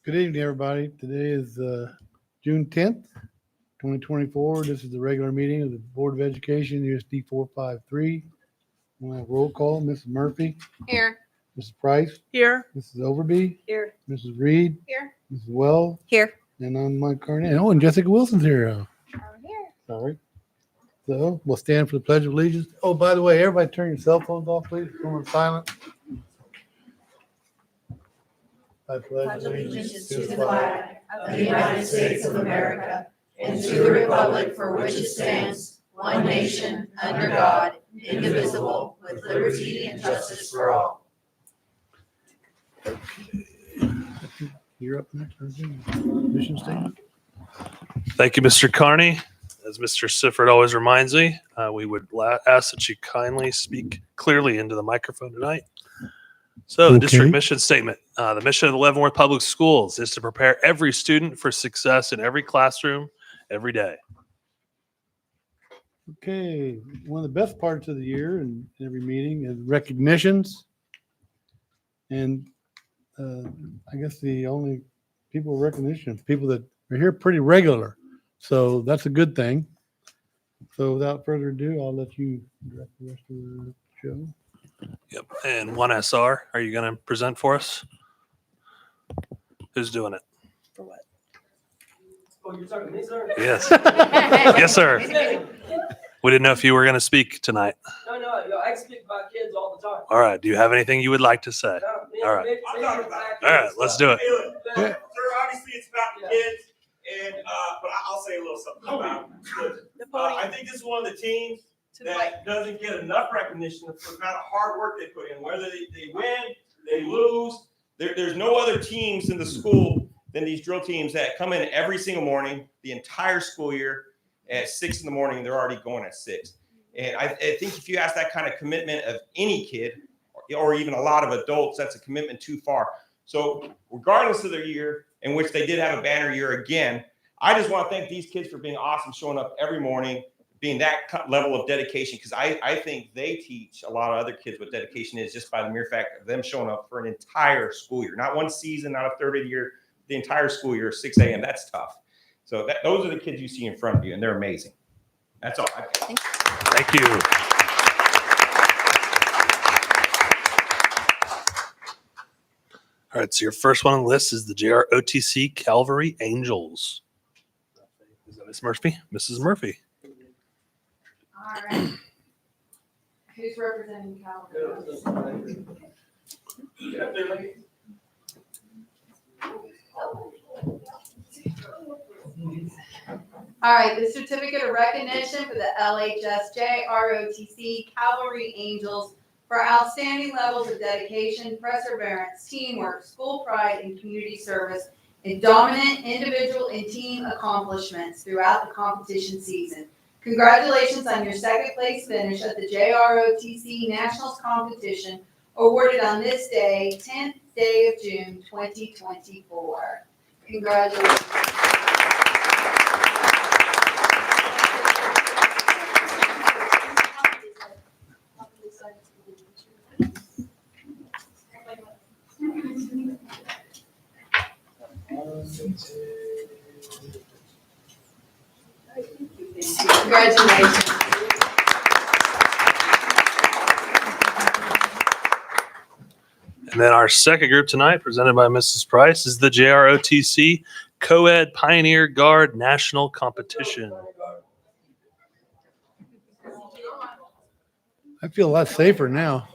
Good evening, everybody. Today is June 10th, 2024. This is the regular meeting of the Board of Education, USD 453. We'll have roll call. Mrs. Murphy. Here. Mrs. Price. Here. Mrs. Overby. Here. Mrs. Reed. Here. Mrs. Wells. Here. And I'm Mike Carnett. Oh, and Jessica Wilson's here. I'm here. Sorry. So we'll stand for the Pledge of Allegiance. Oh, by the way, everybody turn your cell phones off, please. Go on silent. I pledge allegiance to the flag of the United States of America and to the republic for which it stands, one nation, under God, indivisible, with liberty and justice for all. You're up next. Mission statement. Thank you, Mr. Carney. As Mr. Sifford always reminds me, we would ask that you kindly speak clearly into the microphone tonight. So the district mission statement. The mission of the Leavenworth Public Schools is to prepare every student for success in every classroom, every day. Okay, one of the best parts of the year and every meeting is recognitions. And I guess the only people with recognition, people that are here pretty regular. So that's a good thing. So without further ado, I'll let you direct the rest of the show. Yep. And 1SR, are you going to present for us? Who's doing it? For what? Oh, you're talking to me, sir? Yes. Yes, sir. We didn't know if you were going to speak tonight. No, I speak about kids all the time. All right. Do you have anything you would like to say? All right. All right. Let's do it. Hey, look, sir, obviously it's about the kids, and but I'll say a little something about the I think this is one of the teams that doesn't get enough recognition for the amount of hard work they put in. Whether they win, they lose, there's no other teams in the school than these drill teams that come in every single morning, the entire school year at 6 in the morning. They're already going at 6. And I think if you ask that kind of commitment of any kid or even a lot of adults, that's a commitment too far. So regardless of their year, in which they did have a banner year again, I just want to thank these kids for being awesome, showing up every morning, being that level of dedication, because I think they teach a lot of other kids what dedication is just by the mere fact of them showing up for an entire school year, not one season, not a third of the year, the entire school year, 6 a.m. That's tough. So those are the kids you see in front of you, and they're amazing. That's all. Thank you. All right, so your first one on the list is the JROTC Calvary Angels. Is that Miss Murphy? Mrs. Murphy. All right. Who's representing Calvary? All right, the certificate of recognition for the LHSJ ROTC Cavalry Angels for outstanding levels of dedication, perseverance, teamwork, school pride, and community service in dominant individual and team accomplishments throughout the competition season. Congratulations on your second place finish at the JROTC Nationals competition, awarded on this day, 10th day of June, 2024. Congratulations. Congratulations. And then our second group tonight, presented by Mrs. Price, is the JROTC Co-Ed Pioneer Guard National Competition. I feel a lot safer now.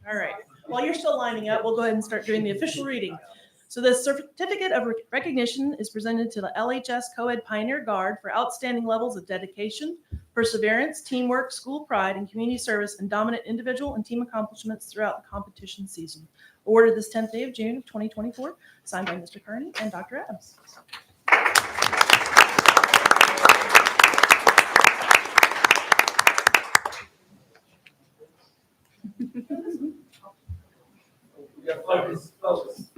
All right. While you're still lining up, we'll go ahead and start doing the official reading. So the certificate of recognition is presented to the LHS Co-Ed Pioneer Guard for outstanding levels of dedication, perseverance, teamwork, school pride, and community service in dominant individual and team accomplishments throughout the competition season. Awarded this 10th day of June of 2024, signed by Mr. Kearney and Dr. Adams. Yeah, focus, focus.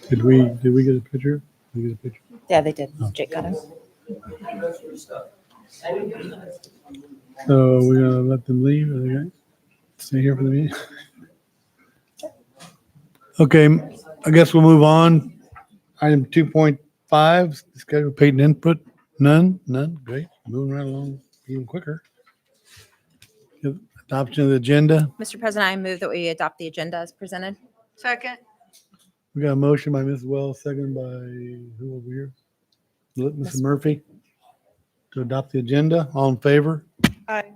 Did we get a picture? Did we get a picture? Yeah, they did. Oh. Jake got him. So we're gonna let them leave, are they gonna stay here for the meeting? Okay, I guess we'll move on. Item 2.5, schedule paid input, none, great, moving right along even quicker. Adoption of the agenda, Mr. President, I move that we adopt the agenda as presented. Second. we got a motion by Ms. Wells, second by who over here? Mrs. Murphy, to adopt the agenda, all in favor? Aye.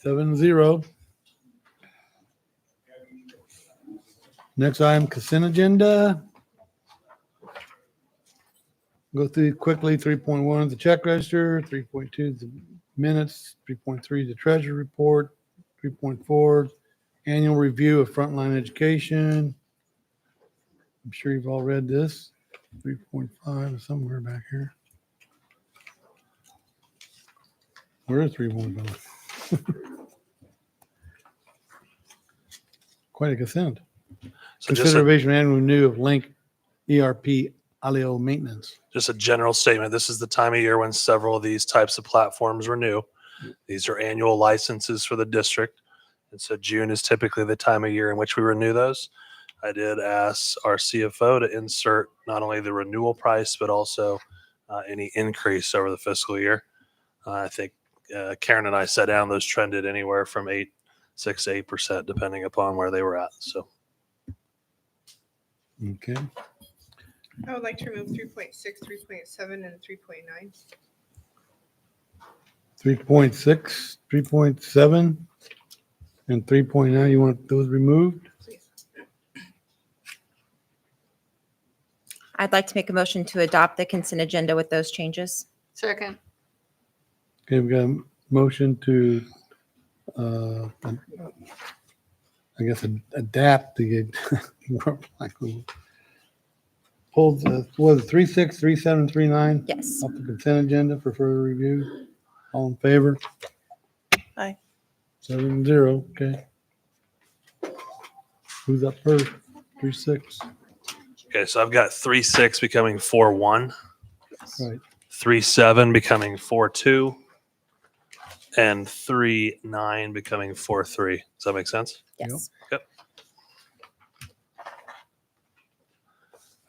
7-0. Next item, consent agenda. Go through quickly, 3.1 is the check register, 3.2 is the minutes, 3.3 is the treasury report, 3.4 annual review of frontline education. I'm sure you've all read this. 3.5 is somewhere back here. Where is 3.5? Quite a consent. So Consideration annual renew of Link ERP Alio maintenance. just a general statement. This is the time of year when several of these types of platforms renew. These are annual licenses for the district. And so June is typically the time of year in which we renew those. I did ask our CFO to insert not only the renewal price, but also any increase over the fiscal year. I think Karen and I sat down, those trended anywhere from 6 to 8%, depending upon where they were at. So Okay. I would like to remove 3.6, 3.7, and 3.9. 3.6, 3.7, and 3.9. You want those removed? Please. I'd like to make a motion to adopt the consent agenda with those changes. Second. Okay, we got a motion to, I guess, adapt the, pulled, was it 3.6, 3.7, 3.9 Yes. off the consent agenda for further review? All in favor? Aye. 7-0, okay. Who's up first? 3.6, okay, so I've got 3.6 becoming 4.1, right. 3.7 becoming 4.2, and 3.9 becoming 4.3. Does that make sense? Yes.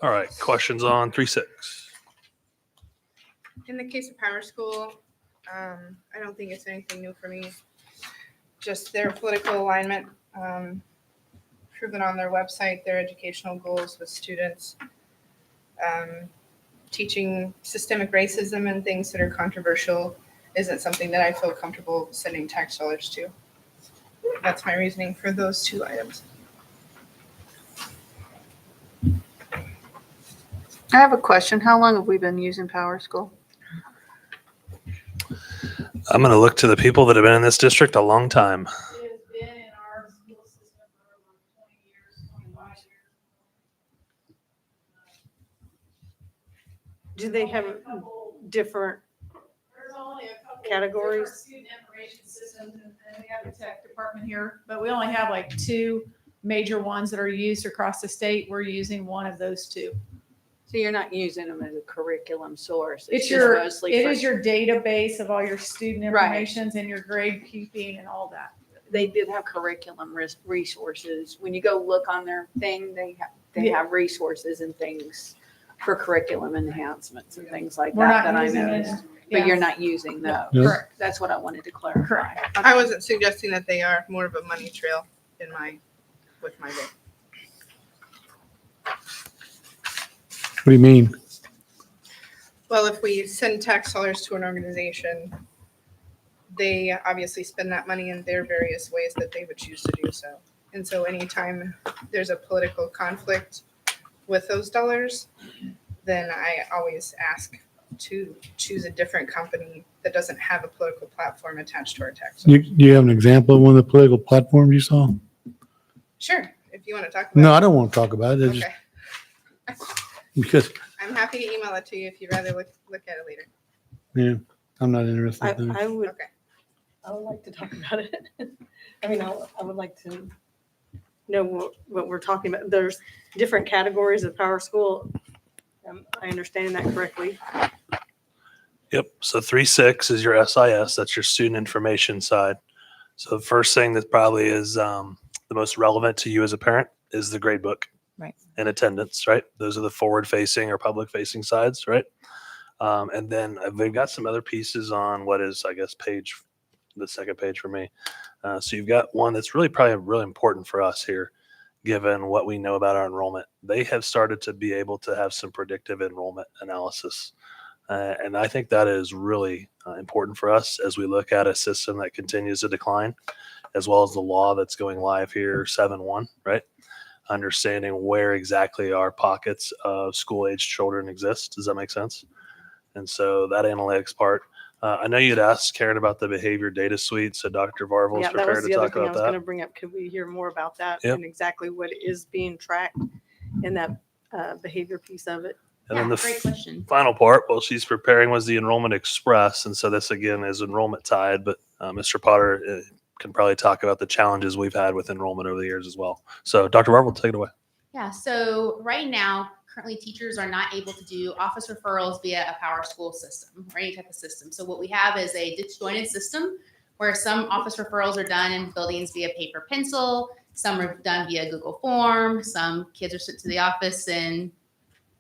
All right, questions on 3.6? In the case of Power School, I don't think it's anything new for me. Just their political alignment, proven on their website, their educational goals with students, teaching systemic racism and things that are controversial isn't something that I feel comfortable sending tax dollars to. That's my reasoning for those two items. I have a question. How long have we been using Power School? I'm going to look to the people that have been in this district a long time. It has been in our school system for over 20 years, 25 years. Do they have different There's only a couple categories? different student information systems, and we have a tech department here, but we only have like 2 major ones that are used across the state. We're using one of those 2. So you're not using them as a curriculum source? It just is mostly for- your database of all your student Right. informations and your grade keeping and all that. They did have curriculum resources. When you go look on their thing, they Yeah. have resources and things for curriculum enhancements and things like We're that not I using it. noticed. Yeah. But you're not using those. No. Correct. That's what I wanted to clarify. Correct. I wasn't suggesting that they are, more of a money trail with my vote. What do you mean? Well, if we send tax dollars to an organization, they obviously spend that money in their various ways that they would choose to do so. And so anytime there's a political conflict with those dollars, then I always ask to choose a different company that doesn't have a political platform attached to our tax. Do you have an example of one of the political platforms you saw? Sure. If You want to talk about No, it? I don't want to talk about it. It's Okay. just because, I'm happy to email it to you if you'd rather look at it later. yeah, I'm not interested in it. I would, Okay. I would like to talk about it. I mean, I would like to know what we're talking about. There's different categories of Power School. Am I understanding that correctly? Yep. So 3.6 is your SIS. That's your student information side. So the first thing that probably is the most relevant to you as a parent is the grade book. Right. And attendance, right? Those are the forward facing or public facing sides, right? And then they've got some other pieces on what is, I guess, the second page for me. So you've got one that's probably really important for us here, given what we know about our enrollment. They have started to be able to have some predictive enrollment analysis. And I think that is really important for us as we look at a system that continues to decline, as well as the law that's going live here 7/1, right? Understanding where exactly our pockets of school-age children exist. Does that make sense? And so that analytics part, I know you'd asked Karen about the behavior data suite, so Dr. Varvel's Yeah, that was prepared to the other talk thing I about was going to that. bring up. Could we hear more about that Yep. and exactly what is being tracked in that behavior piece of it? And then the Great question. final part, while she's preparing, was the Enrollment Express. And so this, again, is enrollment tied, but Mr. Potter can probably talk about the challenges we've had with enrollment over the years as well. So Dr. Varvel, take it away. Yeah, so right now, currently teachers are not able to do office referrals via a Power School system or any type of system. So what we have is a disjointed system where some office referrals are done in buildings via paper pencil, some are done via Google Form, some kids are sent to the office and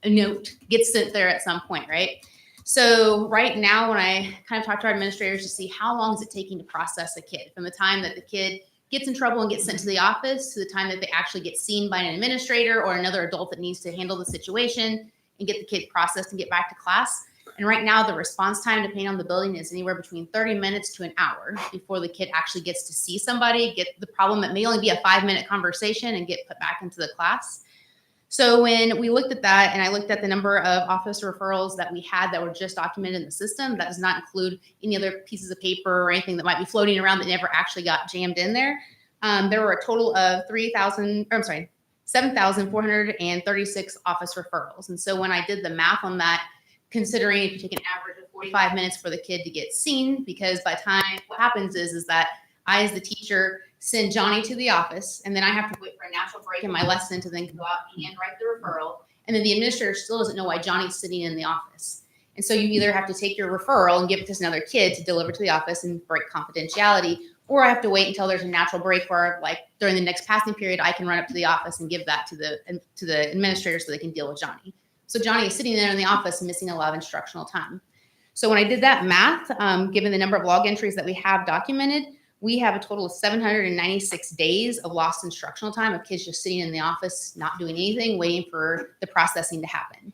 a note gets sent there at some point, right? So right now, when I kind of talk to our administrators to see how long is it taking to process a kid from the time that the kid gets in trouble and gets sent to the office to the time that they actually get seen by an administrator or another adult that needs to handle the situation and get the kid processed and get back to class. And right now, the response time, depending on the building, is anywhere between 30 minutes to an hour before the kid actually gets to see somebody, get the problem that may only be a 5-minute conversation and get put back into the class. So when we looked at that, and I looked at the number of office referrals that we had that were just documented in the system, that does not include any other pieces of paper or anything that might be floating around that never actually got jammed in there. There were a total of 7,436 office referrals. And so when I did the math on that, considering if you take an average of 45 minutes for the kid to get seen, because by the time what happens is that I, as the teacher, send Johnny to the office, and then I have to wait for a natural break in my lesson to then go out and write the referral. And then the administrator still doesn't know why Johnny's sitting in the office. And so you either have to take your referral and give it to another kid to deliver to the office and break confidentiality, or I have to wait until there's a natural break where, like, during the next passing period, I can run up to the office and give that to the administrator so they can deal with Johnny. So Johnny is sitting there in the office missing a lot of instructional time. So when I did that math, given the number of log entries that we have documented, we have a total of 796 days of lost instructional time of kids just sitting in the office, not doing anything, waiting for the processing to happen.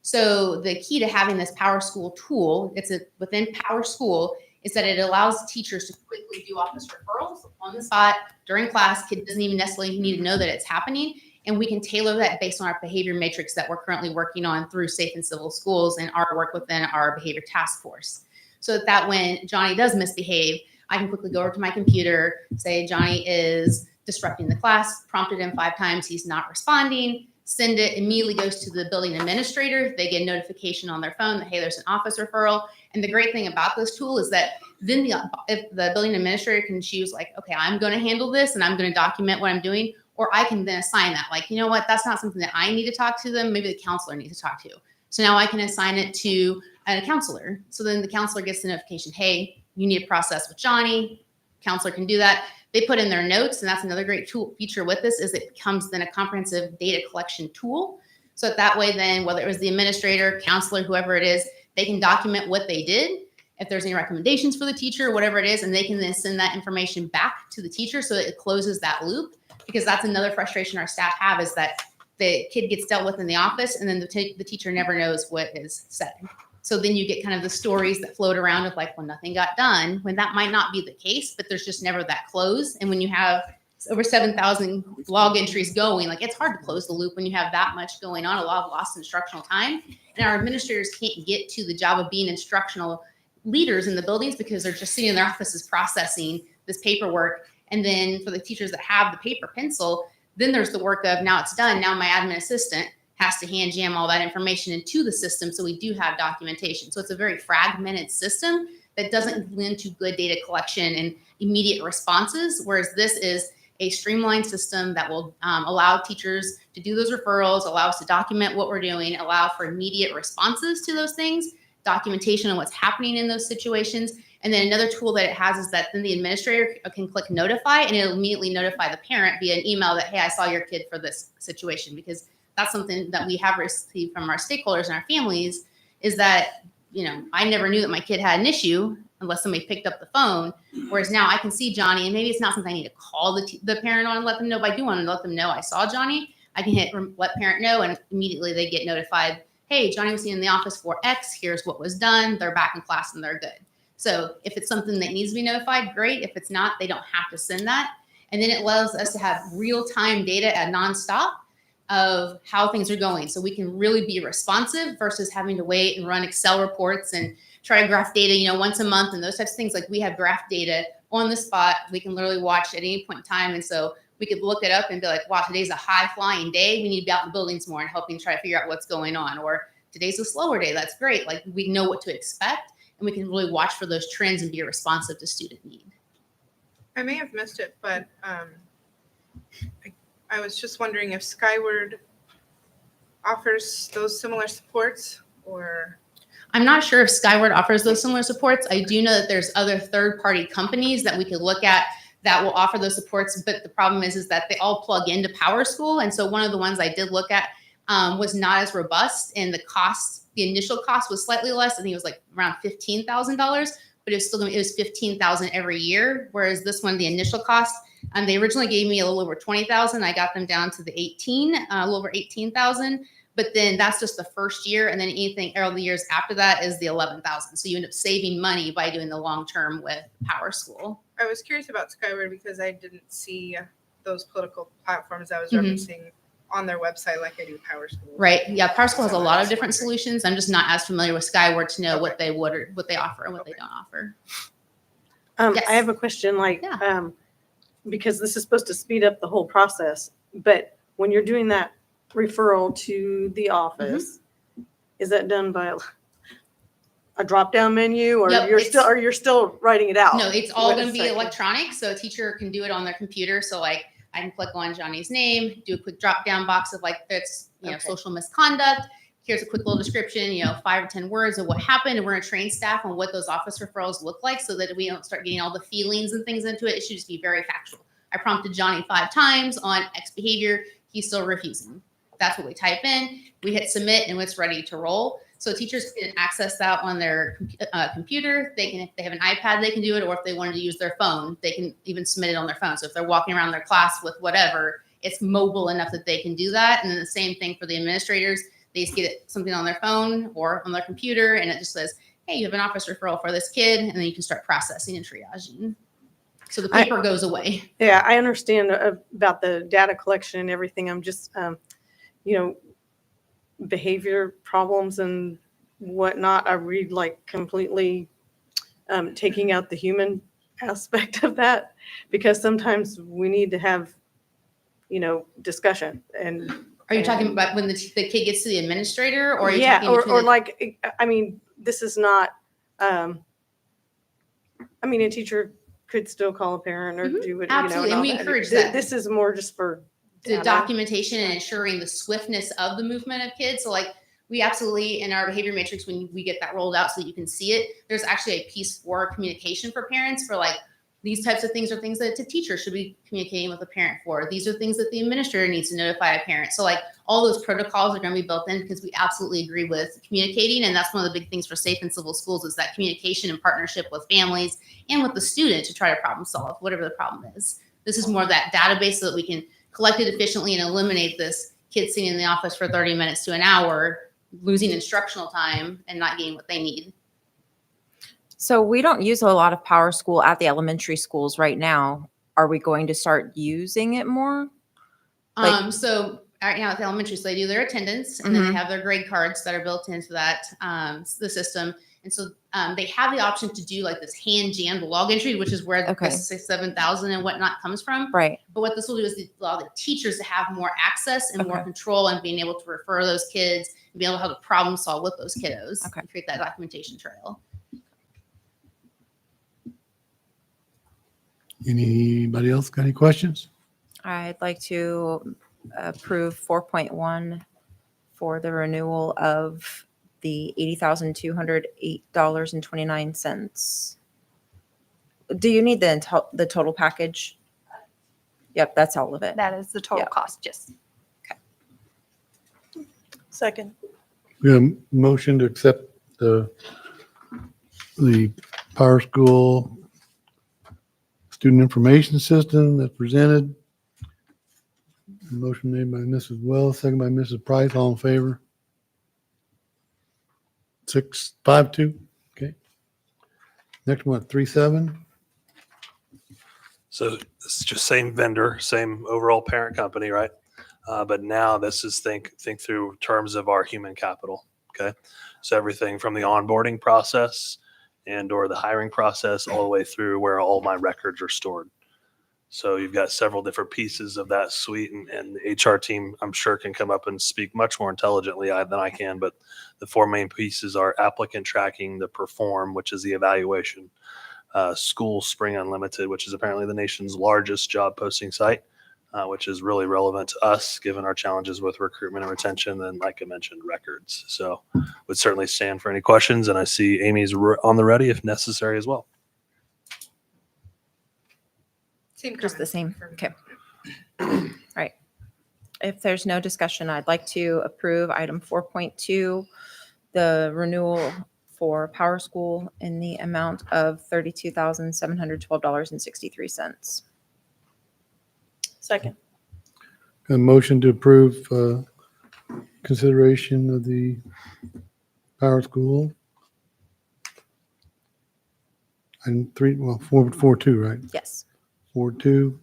So the key to having this Power School tool, within Power School, is that it allows teachers to quickly do office referrals on the spot during class. Kid doesn't even necessarily need to know that it's happening. And we can tailor that based on our behavior matrix that we're currently working on through Safe and Civil Schools and our work within our behavior task force. So that when Johnny does misbehave, I can quickly go over to my computer, say Johnny is disrupting the class, prompted him 5 times, he's not responding, send it, immediately goes to the building administrator. They get a notification on their phone that, hey, there's an office referral. And the great thing about this tool is that then if the building administrator can choose, like, okay, I'm going to handle this and I'm going to document what I'm doing, or I can then assign that, like, you know what, that's not something that I need to talk to them. Maybe the counselor needs to talk to. So now I can assign it to a counselor. So then the counselor gets the notification, hey, you need to process with Johnny. Counselor can do that. They put in their notes, and that's another great feature with this is it becomes then a comprehensive data collection tool. So that way then, whether it was the administrator, counselor, whoever it is, they can document what they did, if there's any recommendations for the teacher, whatever it is, and they can then send that information back to the teacher so that it closes that loop. Because that's another frustration our staff have is that the kid gets dealt with in the office, and then the teacher never knows what is said. So then you get kind of the stories that float around of like, well, nothing got done, when that might not be the case, but there's just never that close. And when you have over 7,000 log entries going, like, it's hard to close the loop when you have that much going on, a lot of lost instructional time. And our administrators can't get to the job of being instructional leaders in the buildings because they're just sitting in their offices processing this paperwork. And then for the teachers that have the paper pencil, Then there's the work of now it's done. Now my admin assistant has to hand jam all that information into the system. So we do have documentation. So it's a very fragmented system that doesn't lend to good data collection and immediate responses. Whereas this is a streamlined system that will allow teachers to do those referrals, allow us to document what we're doing, allow for immediate responses to those things, documentation on what's happening in those situations. And then another tool that it has is that then the administrator can click notify, and it'll immediately notify the parent via an email that, hey, I saw your kid for this situation, because that's something that we have received from our stakeholders and our families is that, I never knew that my kid had an issue unless somebody picked up the phone. Whereas now I can see Johnny, and maybe it's not something I need to call the parent on and let them know, but I do want to let them know I saw Johnny. I can hit let parent know, and immediately they get notified, hey, Johnny was seen in the office for X, here's what was done, they're back in class and they're good. So if it's something that needs to be notified, great. If it's not, they don't have to send that. And then it allows us to have real-time data at nonstop of how things are going. So we can really be responsive versus having to wait and run Excel reports and try to graph data, once a month and those types of things. Like we have graph data on the spot. We can literally watch at any point in time. And so we could look it up and be like, wow, today's a high flying day. We need to be out in the buildings more and helping try to figure out what's going on. Or today's a slower day. That's great. Like we know what to expect, and we can really watch for those trends and be responsive to student need. I may have missed it, but I was just wondering if Skyward offers those similar supports, or I'm not sure if Skyward offers those similar supports. I do know that there's other third-party companies that we could look at that will offer those supports, but the problem is that they all plug into PowerSchool. And so one of the ones I did look at was not as robust, and the initial cost was slightly less. I think it was like around $15,000, but it was $15,000 every year. Whereas this one, the initial cost, they originally gave me a little over $20,000. I got them down to a little over $18,000. But then that's just the first year, and then anything all the years after that is the $11,000. So you end up saving money by doing the long term with PowerSchool. I was curious about Skyward because I didn't see those political platforms I was Mhm. referencing on their website like I do PowerSchool. Right. Yeah. PowerSchool has a lot of different solutions. I'm just not as familiar with Skyward to know Okay. what they would or what they offer and what they don't offer. Yes. I have a question, because this is supposed to speed up the whole process, but when you're doing that referral to the office, is that done by a drop-down menu, or Yep, you're still writing it out? No, it's all What going to it's be like? electronic. So a teacher can do it on their computer. So like I can click on Johnny's name, do a quick drop down box of like that's Okay. social misconduct. Here's a quick little description, 5 or 10 words of what happened. And we're going to train staff on what those office referrals look like so that we don't start getting all the feelings and things into it. It should just be very factual. I prompted Johnny 5 times on X behavior. He's still refusing. That's what we type in. We hit submit and it's ready to roll. So teachers can access that on their computer. They can, if they have an iPad, they can do it. Or if they wanted to use their phone, they can even submit it on their phone. So if they're walking around their class with whatever, it's mobile enough that they can do that. And then the same thing for the administrators. They just get something on their phone or on their computer, and it just says, hey, you have an office referral for this kid. And then you can start processing and triaging. So the paper goes away. Yeah, I understand about the data collection and everything. I'm just, behavior problems and whatnot. I read like completely taking out the human aspect of that, because sometimes we need to have, discussion. And Are you talking about when the kid gets to the administrator, or are you yeah, talking or between the- this is not. A teacher could still call a parent or do it. Absolutely, and all we that. encourage that. This is more just for the data. documentation and ensuring the swiftness of the movement of kids. So like we absolutely, in our behavior matrix, when we get that rolled out so that you can see it, there's actually a piece for communication for parents for like, these types of things are things that a teacher should be communicating with a parent for. These are things that the administrator needs to notify a parent. So like all those protocols are going to be built in because we absolutely agree with communicating. And that's one of the big things for safe and civil schools is that communication and partnership with families and with the student to try to problem solve whatever the problem is. This is more of that database so that we can collect it efficiently and eliminate this kid sitting in the office for 30 minutes to an hour, losing instructional time and not getting what they need. So we don't use a lot of PowerSchool at the elementary schools right now. Are we going to start using it more? So right now at the elementary, so they do their attendance and then they have their grade cards that are built into that the system. And so they have the option to do like this hand jammed log entry, which is where Okay. the 6,000-7,000 and whatnot comes from. Right. But what this will do is allow the teachers to have more access and more Okay. control and being able to refer those kids and be able to have a problem solve with those kiddos Okay. and create that documentation trail. Anybody else got any questions? I'd like to approve 4.1 for the renewal of the $80,208.29. Do you need the total package? Yep, that's all of it. That is the total Yeah. cost, yes. Second. We have a motion to accept the Power School Student Information System that's presented. Motion made by Mrs. Wells, second by Mrs. Price. All in favor? 652. Okay. Next one, 37. So it's just same vendor, same overall parent company, right? But now this is think through terms of our human capital. Okay. So everything from the onboarding process and or the hiring process all the way through where all my records are stored. So you've got several different pieces of that suite, and the HR team, I'm sure, can come up and speak much more intelligently than I can. But the four main pieces are applicant tracking, the Perform, which is the evaluation, School Spring Unlimited, which is apparently the nation's largest job posting site, which is really relevant to us given our challenges with recruitment and retention. And like I mentioned, records. So would certainly stand for any questions. And I see Amy's on the ready if necessary as well. Same Just the comment same. for me. Okay. All right. If there's no discussion, I'd like to approve item 4.2, the renewal for Power School in the amount of $32,712.63. Second. A motion to approve consideration of the Power School. And 4.2, right? Yes. 4.2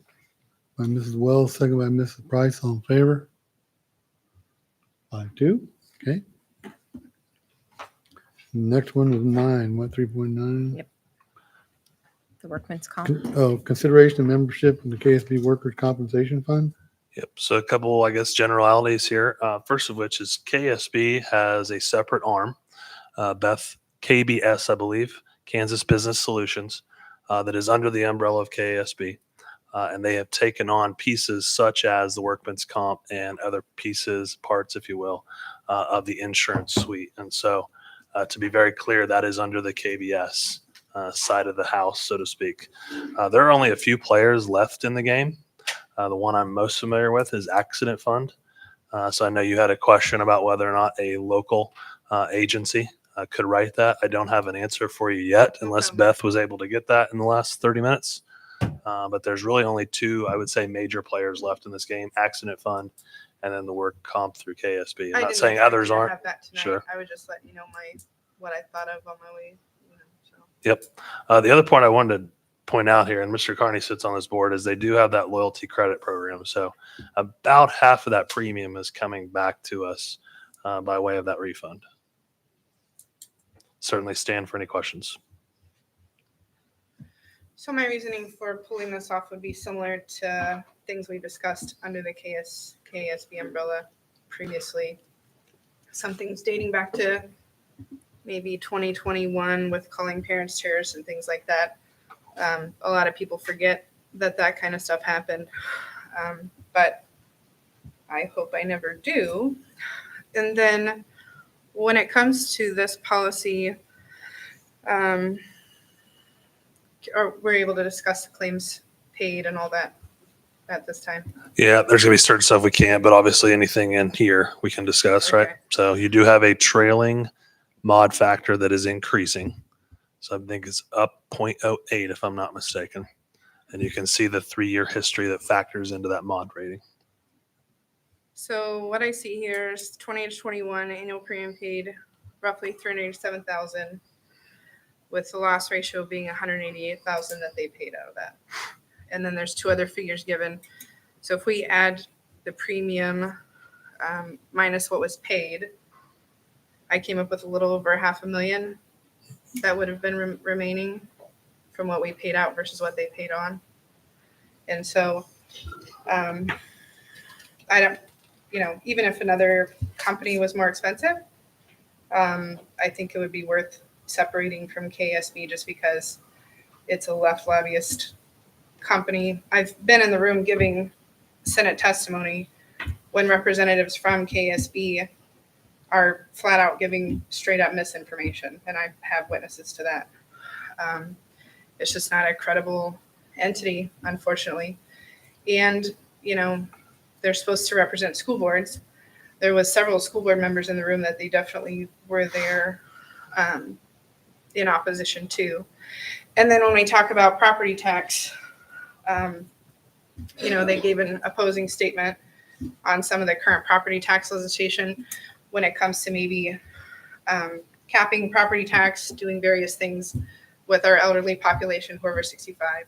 by Mrs. Wells, second by Mrs. Price. All in favor? 5.2. Okay. Next one was 9. What, 3.9? Yep. The workman's comp. Oh, consideration of membership in the KSB Workers' Compensation Fund. Yep. So a couple, I guess, generalities here. First of which is KSB has a separate arm, KBS, I believe, Kansas Business Solutions, that is under the umbrella of KSB. And they have taken on pieces such as the workman's comp and other pieces, parts, if you will, of the insurance suite. And so to be very clear, that is under the KBS side of the house, so to speak. There are only a few players left in the game. The one I'm most familiar with is Accident Fund. So I know you had a question about whether or not a local agency could write that. I don't have an answer for you yet, unless Beth was able to get that in the last 30 minutes. But there's really only two, I would say, major players left in this game: Accident Fund, and then the work comp through KSB. I'm I not didn't saying expect others you to aren't. have that tonight. Sure. I was just letting you know what I thought of on my way. So. Yep. The other point I wanted to point out here, and Mr. Carney sits on this board, is they do have that loyalty credit program. So about half of that premium is coming back to us by way of that refund. Certainly stand for any questions. So my reasoning for pulling this off would be similar to things we discussed under the KSB umbrella previously. Some things dating back to maybe 2021 with calling parents terrorists and things like that. A lot of people forget that kind of stuff happened, but I hope I never do. And then when it comes to this policy, we're able to discuss the claims paid and all that at this time. Yeah, there's going to be certain stuff we can't, but obviously anything in here we can discuss, right? Okay. So you do have a trailing mod factor that is increasing. So I think it's up 0.08 if I'm not mistaken. And you can see the 3-year history that factors into that mod rating. So what I see here is 20 to 21 annual premium paid roughly $387,000, with the loss ratio being $188,000 that they paid out of that. And then there's 2 other figures given. So if we add the premium minus what was paid, I came up with a little over $500,000 that would have been remaining from what we paid out versus what they paid on. And so, I don't, even if another company was more expensive, I think it would be worth separating from KSB just because it's a left lobbyist company. I've been in the room giving Senate testimony when representatives from KSB are flat out giving straight up misinformation, and I have witnesses to that. It's just not a credible entity, unfortunately. And, they're supposed to represent school boards. There was several school board members in the room that they definitely were there in opposition to. And then when we talk about property tax, they gave an opposing statement on some of the current property tax legislation when it comes to maybe capping property tax, doing various things with our elderly population who are over 65.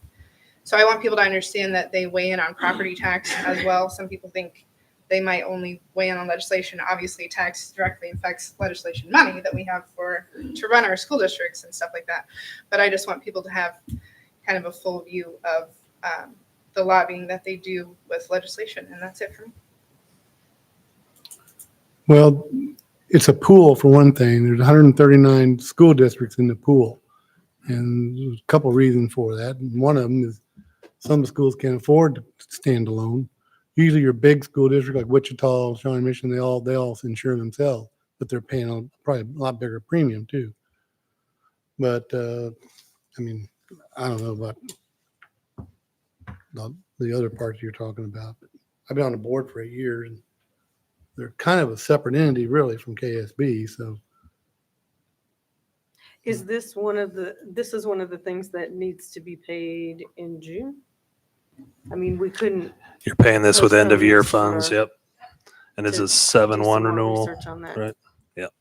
So I want people to understand that they weigh in on property tax as well. Some people think they might only weigh in on legislation. Obviously, tax directly affects legislation money that we have to run our school districts and stuff like that. But I just want people to have kind of a full view of the lobbying that they do with legislation, and that's it for me. Well, it's a pool for one thing. There's 139 school districts in the pool. And there's a couple reasons for that. And one of them is some schools can't afford to stand alone. Usually your big school district like Wichita, Shawnee Mission, they all insure themselves, but they're paying probably a lot bigger premium too. But I don't know about the other parts you're talking about. But I've been on the board for 8 years, and they're kind of a separate entity really from KSB. So Is this one of the things that needs to be paid in June? I mean, we couldn't. You're paying this with end of year postpone funds. or Yep. And it's to a do some 7-1 more renewal. research on that. Right. Yep.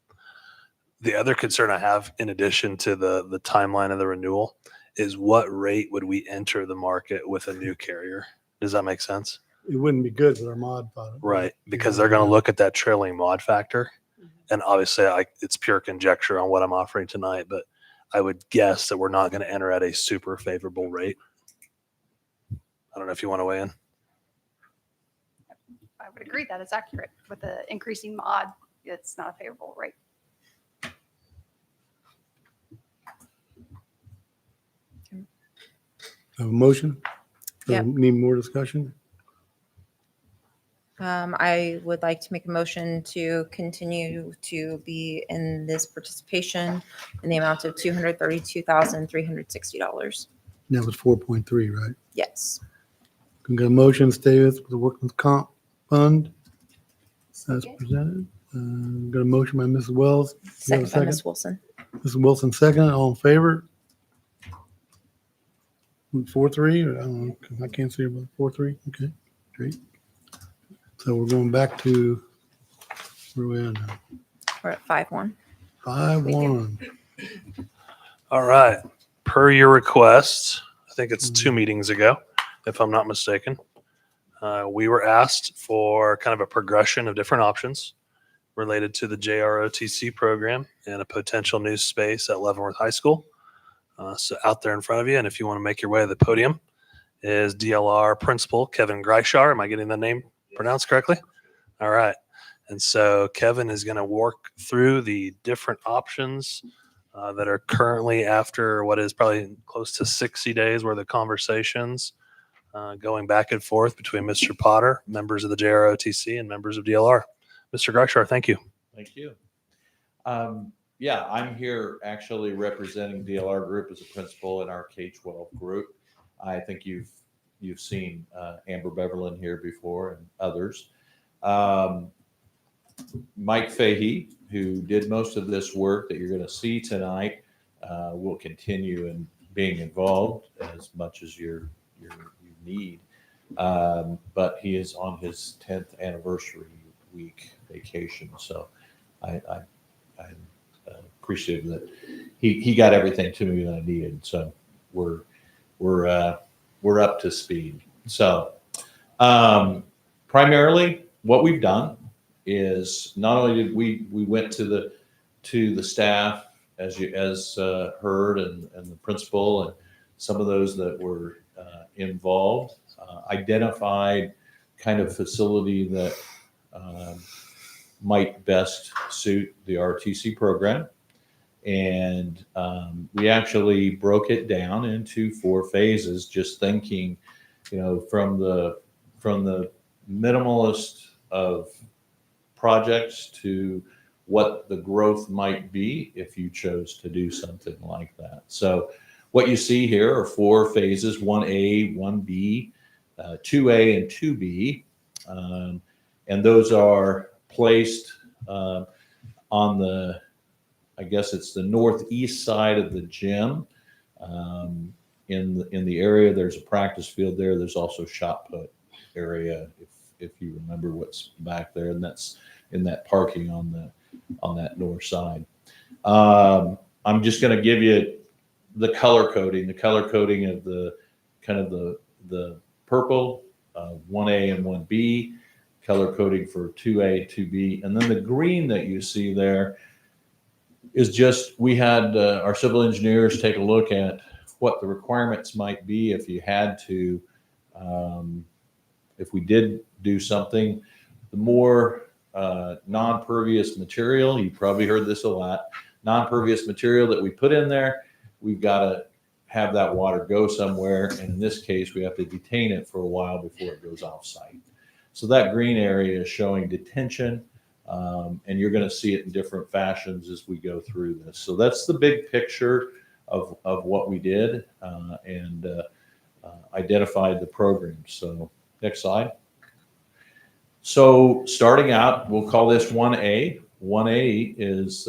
The other concern I have, in addition to the timeline of the renewal, is what rate would we enter the market with a new carrier? Does that make sense? it wouldn't be good with our mod product. Right. Because they're going to look at that trailing mod factor. And obviously it's pure conjecture on what I'm offering tonight, but I would guess that we're not going to enter at a super favorable rate. I don't know if you want to weigh in. I would agree that it's accurate. With the increasing mod, it's not a favorable rate. Have a motion? Yep. Need more discussion? I would like to make a motion to continue to be in this participation in the amount of $232,360. That was 4.3, right? Yes. Can get a motion, stay with the workman's comp fund as presented. Got a motion by Mrs. Wells. Do you have a Second by Ms. Wilson. Mrs. Wilson, second. All in favor? 4-3? I don't know. I can't see about 4-3. Okay, great. So we're going back to where we are now. We're at 5-1. 5-1. All right. Per your request, I think it's 2 meetings ago, if I'm not mistaken, we were asked for kind of a progression of different options related to the JROTC program and a potential new space at Leavenworth High School. So out there in front of you, and if you want to make your way to the podium, is DLR Principal Kevin Greischar. Am I getting the name pronounced correctly? All right. And so Kevin is going to work through the different options that are currently, after what is probably close to 60 days worth of conversations going back and forth between Mr. Potter, members of the JROTC, and members of DLR. Mr. Greischar, thank you. Thank you. Yeah, I'm here actually representing DLR Group as a principal in our K-12 group. I think you've seen Amber Beverlin here before and others. Mike Fahey, who did most of this work that you're going to see tonight, will continue in being involved as much as you need. But he is on his 10th anniversary week vacation, so I'm appreciative that he got everything to me that I needed. So we're up to speed. So primarily what we've done is not only did we went to the staff as heard, and the principal and some of those that were involved identified kind of facility that might best suit the RTC program. And we actually broke it down into 4 phases, just thinking, from the minimalist of projects to what the growth might be if you chose to do something like that. So what you see here are 4 phases: 1A, 1B, 2A, and 2B. And those are placed on the, I guess it's the northeast side of the gym. In the area, there's a practice field there. There's also shot put area, if you remember what's back there, and that's in that parking on that north side. I'm just going to give you the color coding of the kind of the purple, 1A and 1B, color coding for 2A, 2B, and then the green that you see there is just, we had our civil engineers take a look at what the requirements might be if you had to, if we did do something. The more non-pervious material, you probably heard this a lot, non-pervious material that we put in there, we've got to have that water go somewhere. And in this case, we have to detain it for a while before it goes off site. So that green area is showing detention. And you're going to see it in different fashions as we go through this. So that's the big picture of what we did and identified the program. So next slide. So starting out, we'll call this 1A. 1A is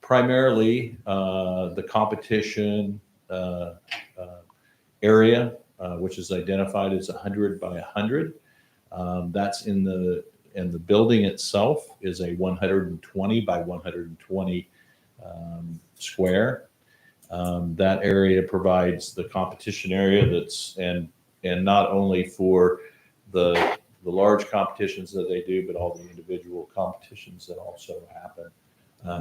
primarily the competition area, which is identified as 100 by 100. That's and the building itself is a 120 by 120 square. That area provides the competition area and not only for the large competitions that they do, but all the individual competitions that also happen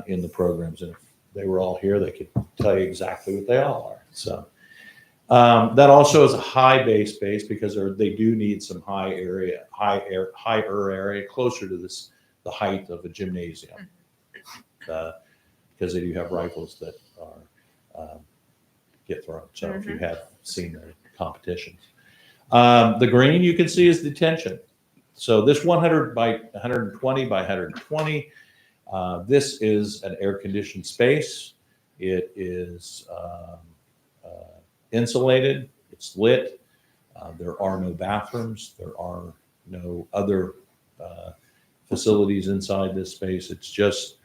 in the programs. And if they were all here, they could tell you exactly what they all are. So that also is a high base because they do need some higher area closer to the height of a gymnasium, because they do have rifles that are get thrown. So if you have seen their competitions, the green you can see is detention. So this 100 by 120 by 120, this is an air-conditioned space. It is insulated, it's lit. There are no bathrooms. There are no other facilities inside this space. It's just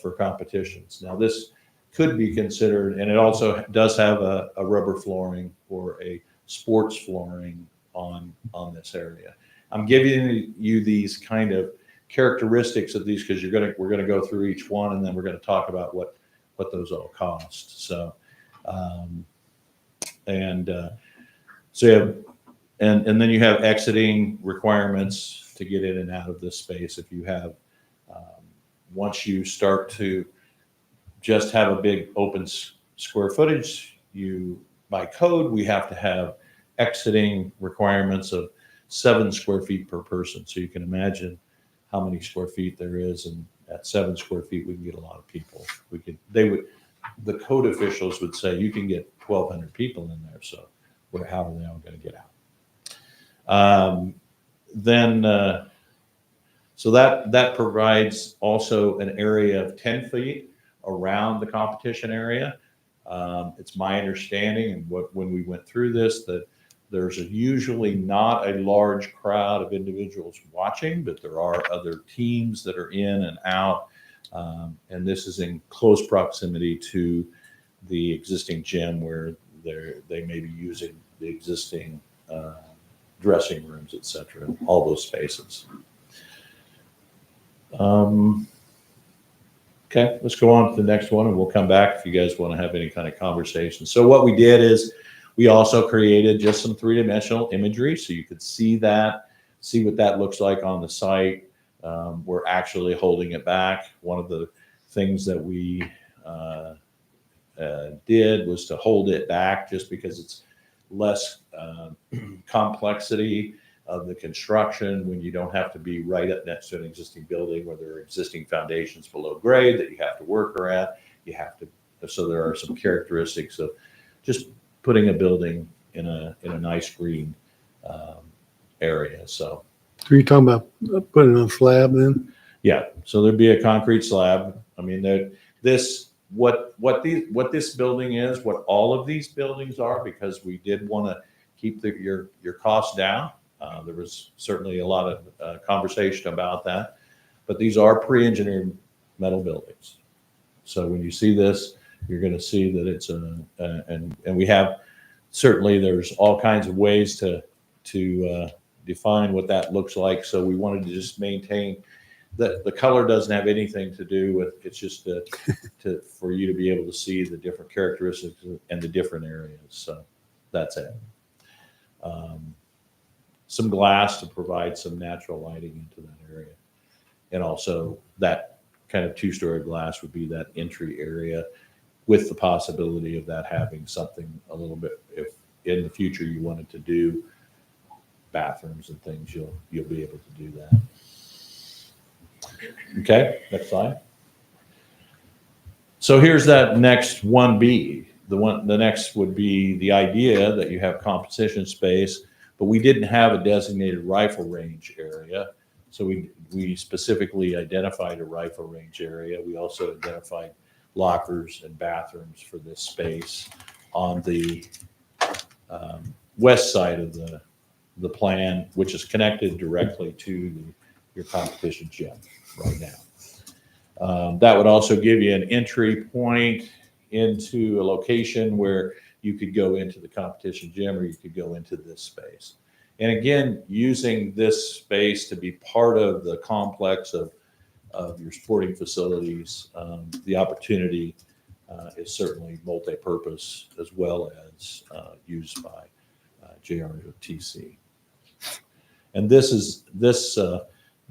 for competitions. Now this could be considered, and it also does have a rubber flooring or a sports flooring on this area. I'm giving you these kind of characteristics of these because we're gonna go through each one, and then we're gonna talk about what those all cost. So. So you have, and then you have exiting requirements to get in and out of this space. If you have, once you start to just have a big open square footage, by code, we have to have exiting requirements of 7 square feet per person. So you can imagine how many square feet there is. And at 7 square feet, we can get a lot of people. The code officials would say you can get 1,200 people in there. So how are they all going to get out? So that provides also an area of 10 feet around the competition area. It's my understanding, and when we went through this, that there's usually not a large crowd of individuals watching, but there are other teams that are in and out. And this is in close proximity to the existing gym where they may be using the existing dressing rooms, et cetera, all those spaces. Okay, let's go on to the next one, and we'll come back if you guys want to have any kind of conversation. So what we did is we also created just some 3-dimensional imagery so you could see what that looks like on the site. We're actually holding it back. One of the things that we did was to hold it back just because it's less complexity of the construction when you don't have to be right up next to an existing building where there are existing foundations below grade that you have to work around. You have to, so there are some characteristics of just putting a building in a nice green area. So Are you talking about putting it on slab then? yeah, so there'd be a concrete slab. I mean, what this building is, what all of these buildings are, because we did want to keep your costs down. There was certainly a lot of conversation about that, but these are pre-engineered metal buildings. So when you see this, you're going to see that it's and we have, certainly there's all kinds of ways to define what that looks like. So we wanted to just maintain that the color doesn't have anything to do with, it's just for you to be able to see the different characteristics and the different areas. So that's it. Some glass to provide some natural lighting into that area. And also that kind of two-story glass would be that entry area with the possibility of that having something a little bit, if in the future you wanted to do bathrooms and things, you'll be able to do that. Okay, next slide. So here's that next 1B. The next would be the idea that you have competition space, but we didn't have a designated rifle range area. So we specifically identified a rifle range area. We also identified lockers and bathrooms for this space on the west side of the plan, which is connected directly to your competition gym right now. That would also give you an entry point into a location where you could go into the competition gym or you could go into this space. And again, using this space to be part of the complex of your sporting facilities, the opportunity is certainly multi-purpose as well as used by JROTC. And this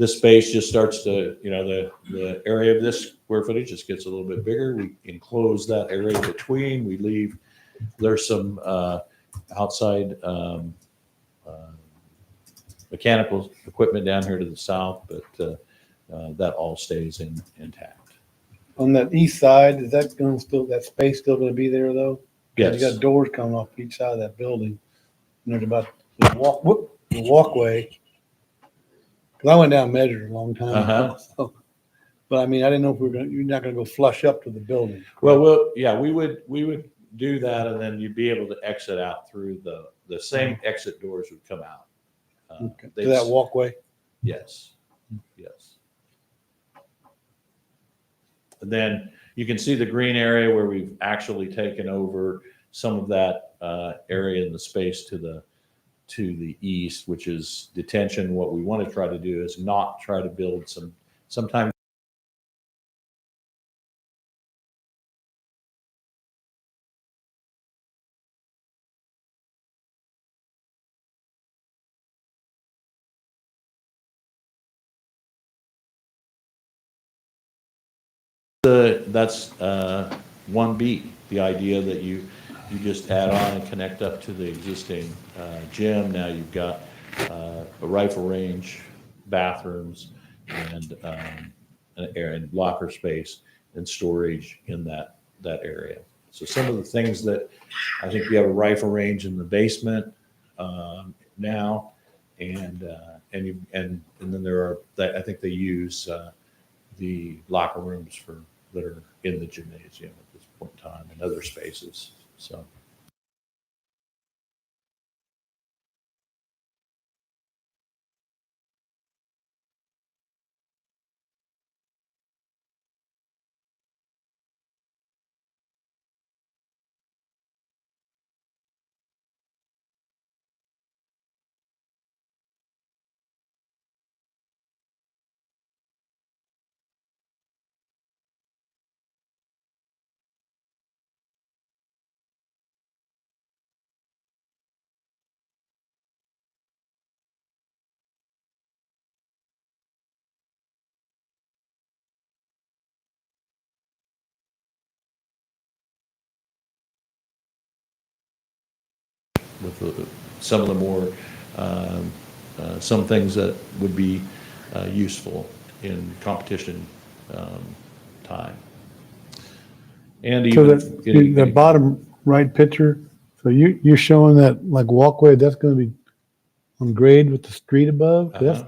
space just starts to, the area of this square footage just gets a little bit bigger. We enclose that area between. We leave, there's some outside mechanical equipment down here to the south, but that all stays intact. On that east side, is that going to still, that space still going to be there though? Yes. You got doors coming off each side of that building. And there's about the walkway. Cause I went down and measured a long time ago. So, but I mean, I didn't know if you're not going to go flush up to the building. Well, yeah, we would do that, and then you'd be able to exit out through the same exit doors would come out. Okay. To that walkway? Yes. And then you can see the green area where we've actually taken over some of that area in the space to the east, which is detention. What we want to try to do is not try to build sometimes that's 1B, the idea that you just add on and connect up to the existing gym. Now you've got a rifle range, bathrooms, and and locker space and storage in that area. So some of the things that I think you have a rifle range in the basement now, and then there are, I think they use the locker rooms that are in the gymnasium at this point in time and other spaces. So. some of the more, some things that would be useful in competition time. And So even the bottom right picture, so you're showing that like walkway, that's gonna be on grade with the street above? That's,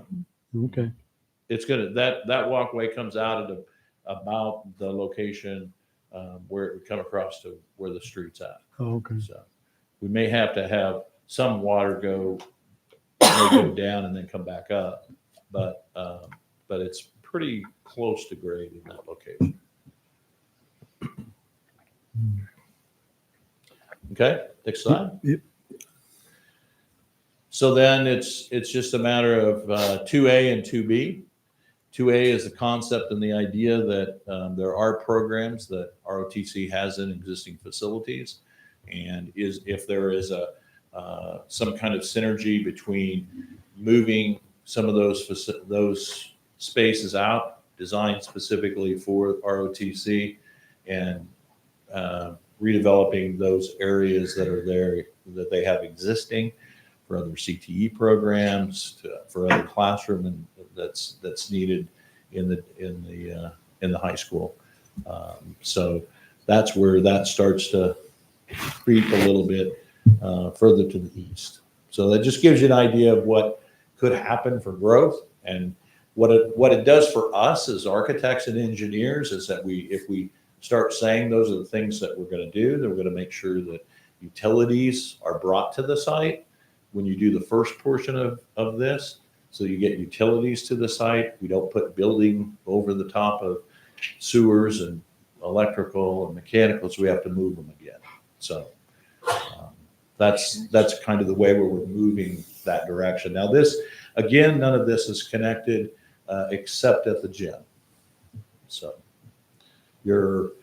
okay. it's gonna, that walkway comes out at about the location where it would come across to where the street's at. Oh, okay. So we may have to have some water may go down and then come back up, but it's pretty close to grade in that location. Okay, next slide. Yep. So then it's just a matter of 2A and 2B. 2A is the concept and the idea that there are programs that ROTC has in existing facilities, and if there is some kind of synergy between moving some of those spaces out, designed specifically for ROTC, and redeveloping those areas that are there that they have existing for other CTE programs, for other classroom and that's needed in the high school. So that's where that starts to creep a little bit further to the east. So that just gives you an idea of what could happen for growth, and what it does for us as architects and engineers is that if we start saying those are the things that we're going to do, then we're going to make sure that utilities are brought to the site when you do the first portion of this. So you get utilities to the site. We don't put building over the top of sewers and electrical and mechanical, so we have to move them again. So that's kind of the way where we're moving that direction. Now this, again, none of this is connected except at the gym. So your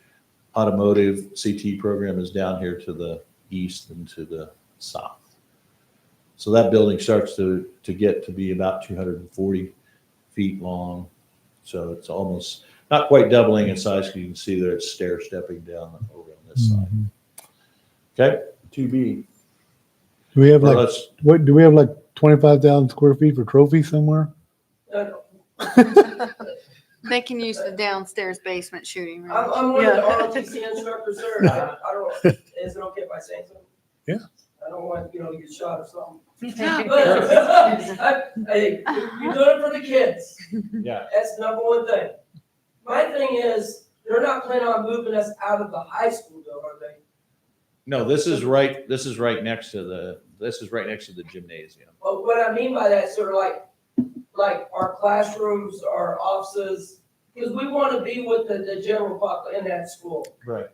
automotive CT program is down here to the east and to the south. So that building starts to get to be about 240 feet long. So it's almost not quite doubling in size, because you can see there it's stair stepping down over on this side. Okay, 2B. Do we have Or like, what, do we have like 25,000 square feet for trophies somewhere? They can use the downstairs basement shooting range. I'm one of the ROTC instructors, sir. I don't, is it okay if I say something? Yeah. I don't want, to get shot or something. But, hey, you're doing it for the kids. Yeah. That's the number one thing. My thing is, they're not planning on moving us out of the high school though, are they? No, this is right next to the gymnasium. Well, what I mean by that, sort of like our classrooms, our offices, because we want to be with the general public in that school. Right.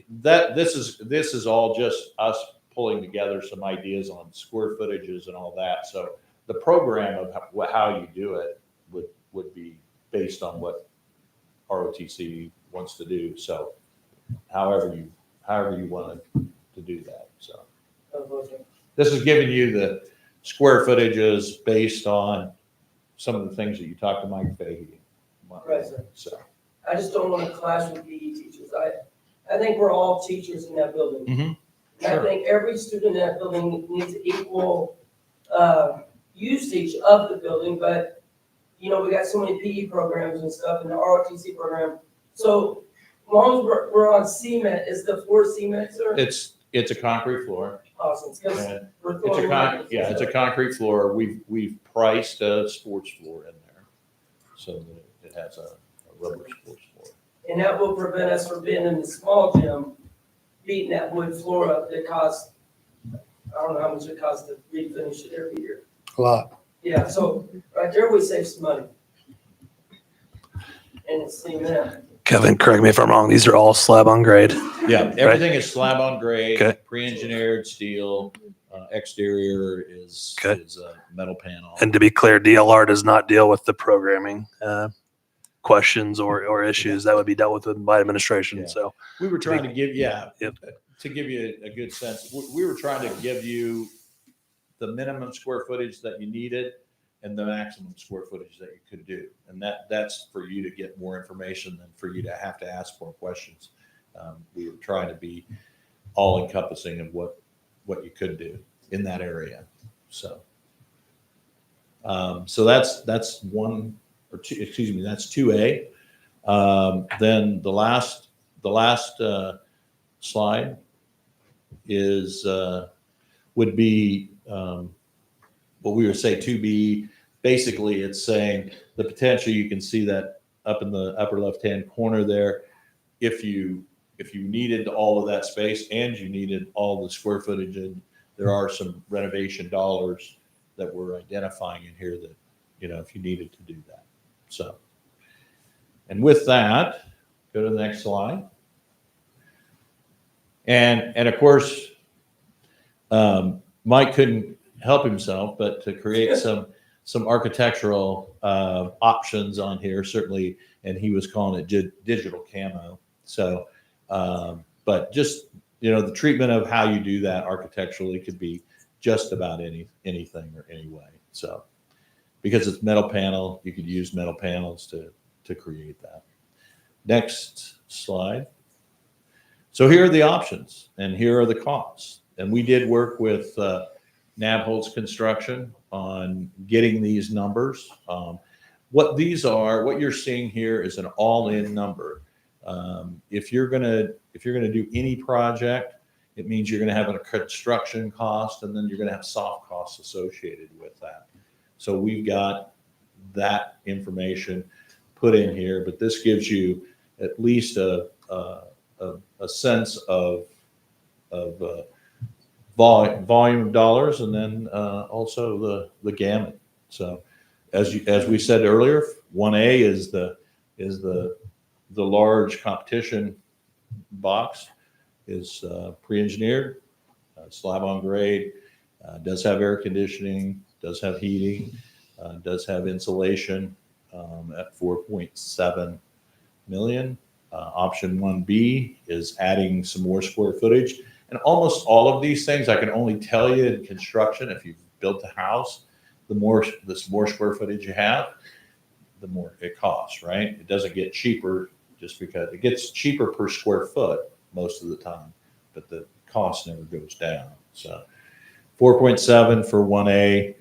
This is all just us pulling together some ideas on square footages and all that. So the program of how you do it would be based on what ROTC wants to do. So however you want to do that. So this is giving you the square footages based on some of the things that you talked to Mike Fahey. Right, sir. So I just don't want to clash with PE teachers. I think we're all teachers in that building. Mm-hmm. Sure. I think every student in that building needs equal usage of the building, but we got so many PE programs and stuff in the ROTC program. So as long as we're on cement, is the floor cement, sir? It's a concrete floor. Awesome. And it's a concrete floor. We've priced a sports floor in there, so that it has a rubber sports floor. And that will prevent us from being in the small gym, beating that wood floor up that costs, I don't know how much it costs to refinish it every year. A lot. Yeah, so right there we save some money. And it's cement. Kevin, correct me if I'm wrong. These are all slab on grade. Yeah, everything is slab on grade, Okay. pre-engineered steel. Exterior is a metal panel. And to be clear, DLR does not deal with the programming questions or issues that would be dealt with by administration. Yeah. So We were trying to give, Yep. to give you a good sense, we were trying to give you the minimum square footage that you needed and the maximum square footage that you could do. And that's for you to get more information than for you to have to ask more questions. We were trying to be all encompassing of what what you could do in that area. So, so that's one or two, excuse me, that's 2A. Then the last slide is, would be, what we would say 2B. Basically, it's saying the potential, you can see that up in the upper left-hand corner there. If you needed all of that space and you needed all the square footage, and there are some renovation dollars that we're identifying in here that, if you needed to do that. So, and with that, go to the next slide. And of course, Mike couldn't help himself but to create some architectural options on here, certainly, and he was calling it digital camo. So, but just, the treatment of how you do that architecturally could be just about anything or any way. So, because it's metal panel, you could use metal panels to create that. Next slide. So here are the options, and here are the costs. And we did work with Nabholz Construction on getting these numbers. What you're seeing here is an all-in number. If you're gonna do any project, it means you're gonna have a construction cost, and then you're gonna have soft costs associated with that. So we've got that information put in here, but this gives you at least a sense of volume of dollars, and then also the gamut. So as we said earlier, 1A is the large competition box, is pre-engineered, slab on grade, does have air conditioning, does have heating, does have insulation at 4.7 million. Option 1B is adding some more square footage. And almost all of these things, I can only tell you in construction, if you've built a house, the more square footage you have, the more it costs, right? It doesn't get cheaper just because it gets cheaper per square foot most of the time, but the cost never goes down. So 4.7 for 1A,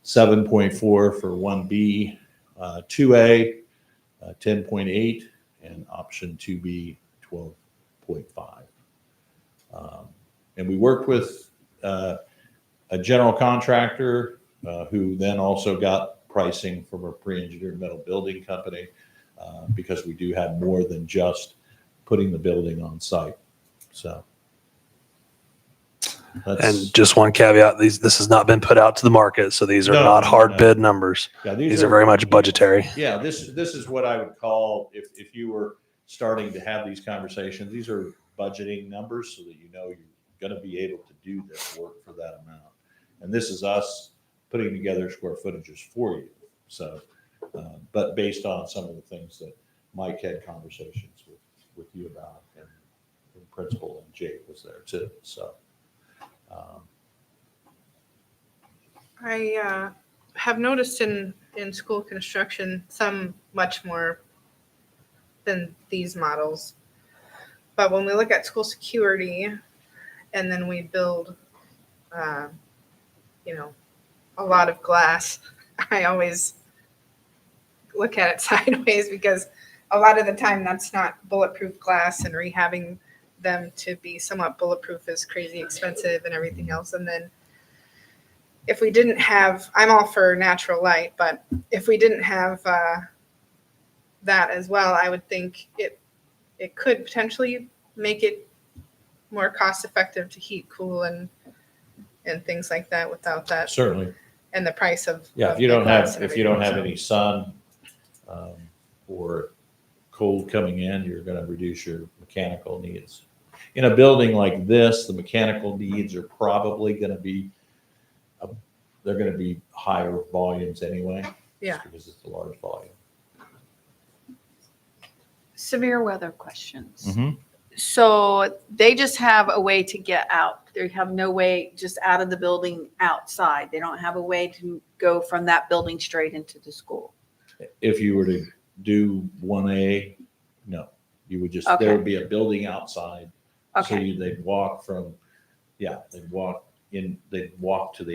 7.4 for 1B, 2A, 10.8, and option 2B, 12.5. And we worked with a general contractor who then also got pricing from a pre-engineered metal building company because we do have more than just putting the building on site. So. And just one caveat, this has not been put out to the market, so these are not hard bid numbers. Yeah, these are very much budgetary. Yeah, this is what I would call, if you were starting to have these conversations, these are budgeting numbers so that you're going to be able to do this work for that amount. And this is us putting together square footages for you. So, but based on some of the things that Mike had conversations with you about, and principal and Jake was there too. So. I have noticed in school construction some much more than these models. But when we look at school security and then we build, a lot of glass, I always look at it sideways because a lot of the time that's not bulletproof glass, and rehabbing them to be somewhat bulletproof is crazy expensive and everything else. And then if we didn't have, I'm all for natural light, but if we didn't have that as well, I would think it could potentially make it more cost effective to heat, cool, and things like that without that. Certainly. And the price of if you don't have any sun or cold coming in, you're going to reduce your mechanical needs. In a building like this, the mechanical needs are probably going to be they're going to be higher volumes anyway. Yeah. Just because it's a large volume. Severe weather questions. Mm-hmm. So they just have a way to get out. They have no way just out of the building outside. They don't have a way to go from that building straight into the school. If you were to do 1A, no, you would just, Okay. there would be a building outside. Okay. So they'd walk from, they'd walk they'd walk on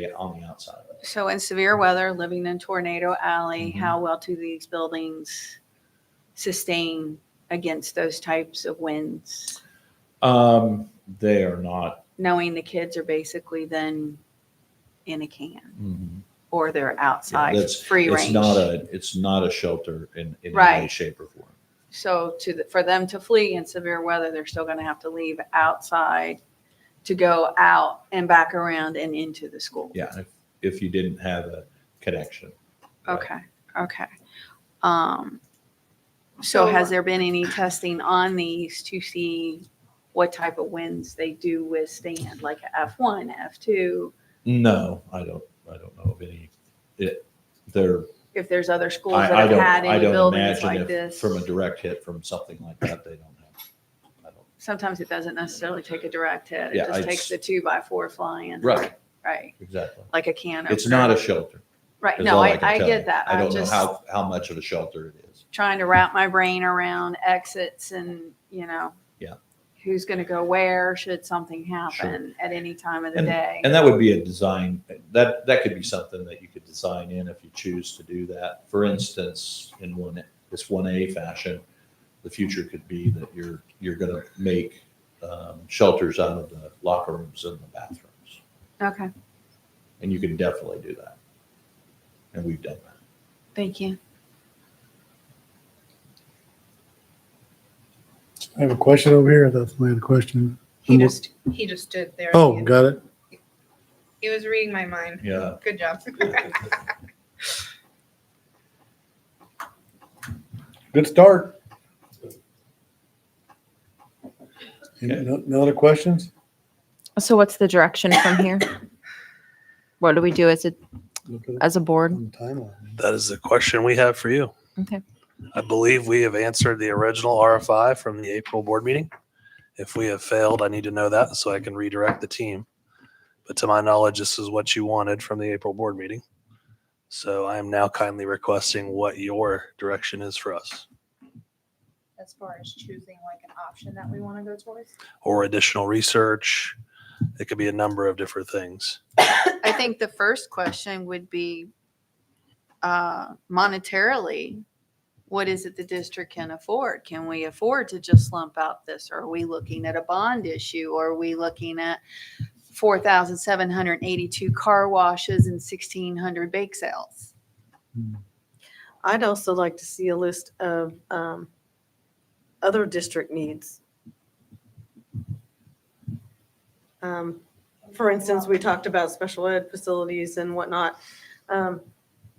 the outside. So in severe weather, living in Tornado Alley, Mhm. how well do these buildings sustain against those types of winds? They are not. Knowing the kids are basically then in a can Mhm. or they're Yeah, outside, that's free range. It's not a shelter in any way, Right. shape, or form. So for them to flee in severe weather, they're still going to have to leave outside to go out and back around and into the school. Yeah, if you didn't have a connection. Okay. Okay. So has there been any testing on these to see what type of winds they do withstand, like a F1, F2? No, I don't know of any. If there's other schools that I have don't, had I any don't buildings imagine like if this? from a direct hit from something like that, they don't have. I don't. Sometimes it doesn't necessarily take a direct hit. It Yeah, just it's- takes the 2x4 flying. Right. Right. Exactly. Like a can It's opener. not a shelter. Right. is No, all I can tell get you. that. I I'm don't know just how much of a shelter it is. trying to wrap my brain around exits and, Yeah. who's going to go where should something happen at any time of the day. And that would be a design, that could be something that you could design in if you choose to do that. For instance, in this 1A fashion, the future could be that you're going to make shelters out of the locker rooms and the bathrooms. Okay. And you can definitely do that. And we've done that. Thank you. I have a question over here. I thought somebody had a question. He just stood there. Oh, got it. He was reading my mind. Yeah. Good job. Good start. Okay. No other questions? So what's the direction from here? What do we do as Look at it a board? on the timeline. That is the question we have for you. Okay. I believe we have answered the original RFI from the April board meeting. If we have failed, I need to know that so I can redirect the team. But to my knowledge, this is what you wanted from the April board meeting. So I am now kindly requesting what your direction is for us, As far as choosing like an option that we want to go towards? or additional research. It could be a number of different things. I think the first question would be monetarily, what is it the district can afford? Can we afford to just lump out this? Or are we looking at a bond issue? Or are we looking at 4,782 car washes and 1,600 bake sales? I'd also like to see a list of other district needs. For instance, we talked about special ed facilities and whatnot.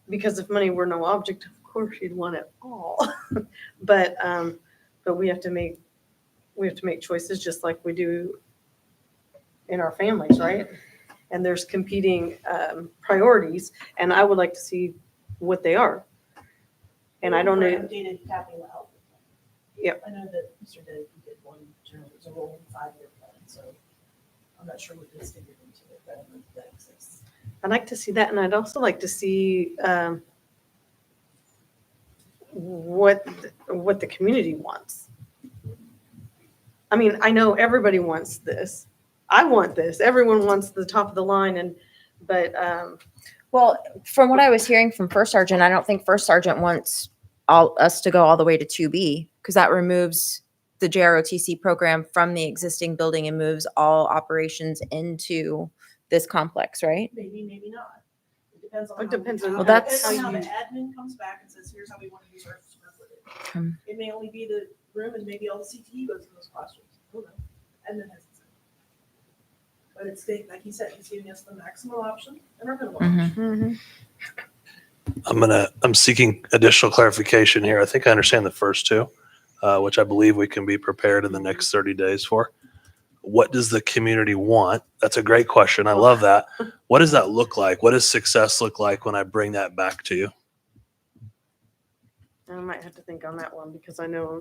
Because if money were no object, of course you'd want it all. But we have to make choices just like we do in our families, right? And there's competing priorities, and I would like to see what they are. And I don't know. Updated capital outlay. Yep. I know that Mr. Dave did one, it was a rolling 5-year plan, so I'm not sure what this figured into it, but I know that exists. I'd like to see that, and I'd also like to see what the community wants. I mean, I know everybody wants this. I want this. Everyone wants the top of the line, but Well, from what I was hearing from First Sergeant, I don't think First Sergeant wants us to go all the way to 2B because that removes the JROTC program from the existing building and moves all operations into this complex, right? Maybe, maybe not. It depends on. It depends on Well, how that's- the admin comes back and says, here's how we want to use our square footage. It may only be the room and maybe all the CTE goes in those classrooms. Who knows? Admin hasn't said. But it's, like he said, he's giving us the maximum option and our minimum option. I'm seeking additional clarification here. I think I understand the first two, which I believe we can be prepared in the next 30 days for. What does the community want? That's a great question. I love that. What does that look like? What does success look like when I bring that back to you? I might have to think on that one because I know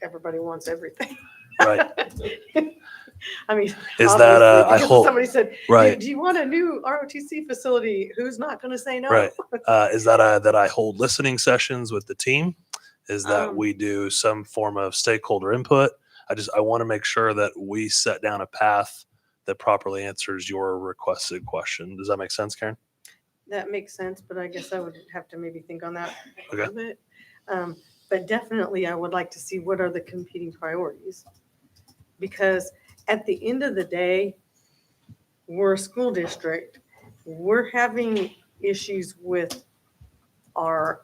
everybody wants everything. Right. I mean, Is that, obviously, I because hope, somebody said, right. do you want a new ROTC facility? Who's not going to say no? Right. Is that that I hold listening sessions with the team? Is that we do some form of stakeholder input? I want to make sure that we set down a path that properly answers your requested question. Does that make sense, Karen? That makes sense, but I guess I would have to maybe think on that a Okay. little bit. But definitely, I would like to see what are the competing priorities. Because at the end of the day, we're a school district. We're having issues with our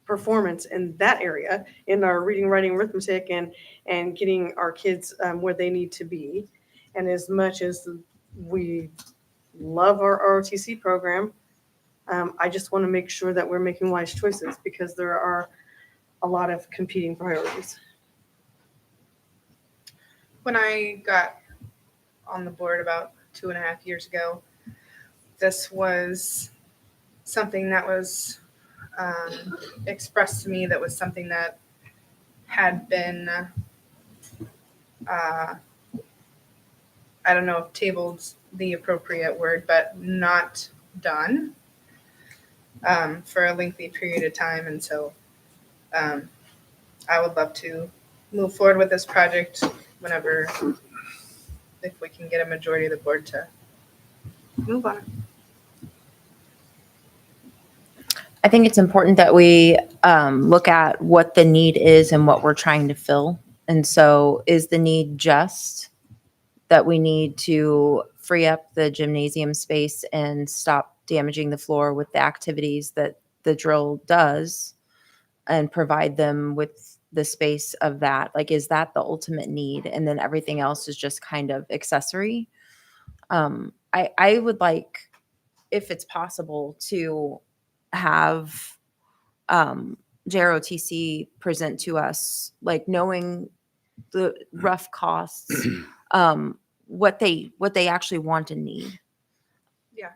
performance in that area, in our reading, writing, arithmetic, and getting our kids where they need to be. And as much as we love our ROTC program, I just want to make sure that we're making wise choices because there are a lot of competing priorities. When I got on the board about 2.5 years ago, this was something that was expressed to me, that was something that had been, I don't know if tabled's the appropriate word, but not done for a lengthy period of time. And so I would love to move forward with this project whenever, if we can get a majority of the board to move on it. I think it's important that we look at what the need is and what we're trying to fill. And so is the need just that we need to free up the gymnasium space and stop damaging the floor with the activities that the drill does and provide them with the space of that? Like, is that the ultimate need? And then everything else is just kind of accessory. I would like, if it's possible, to have JROTC present to us, like knowing the rough costs, what they actually want and need. Yeah.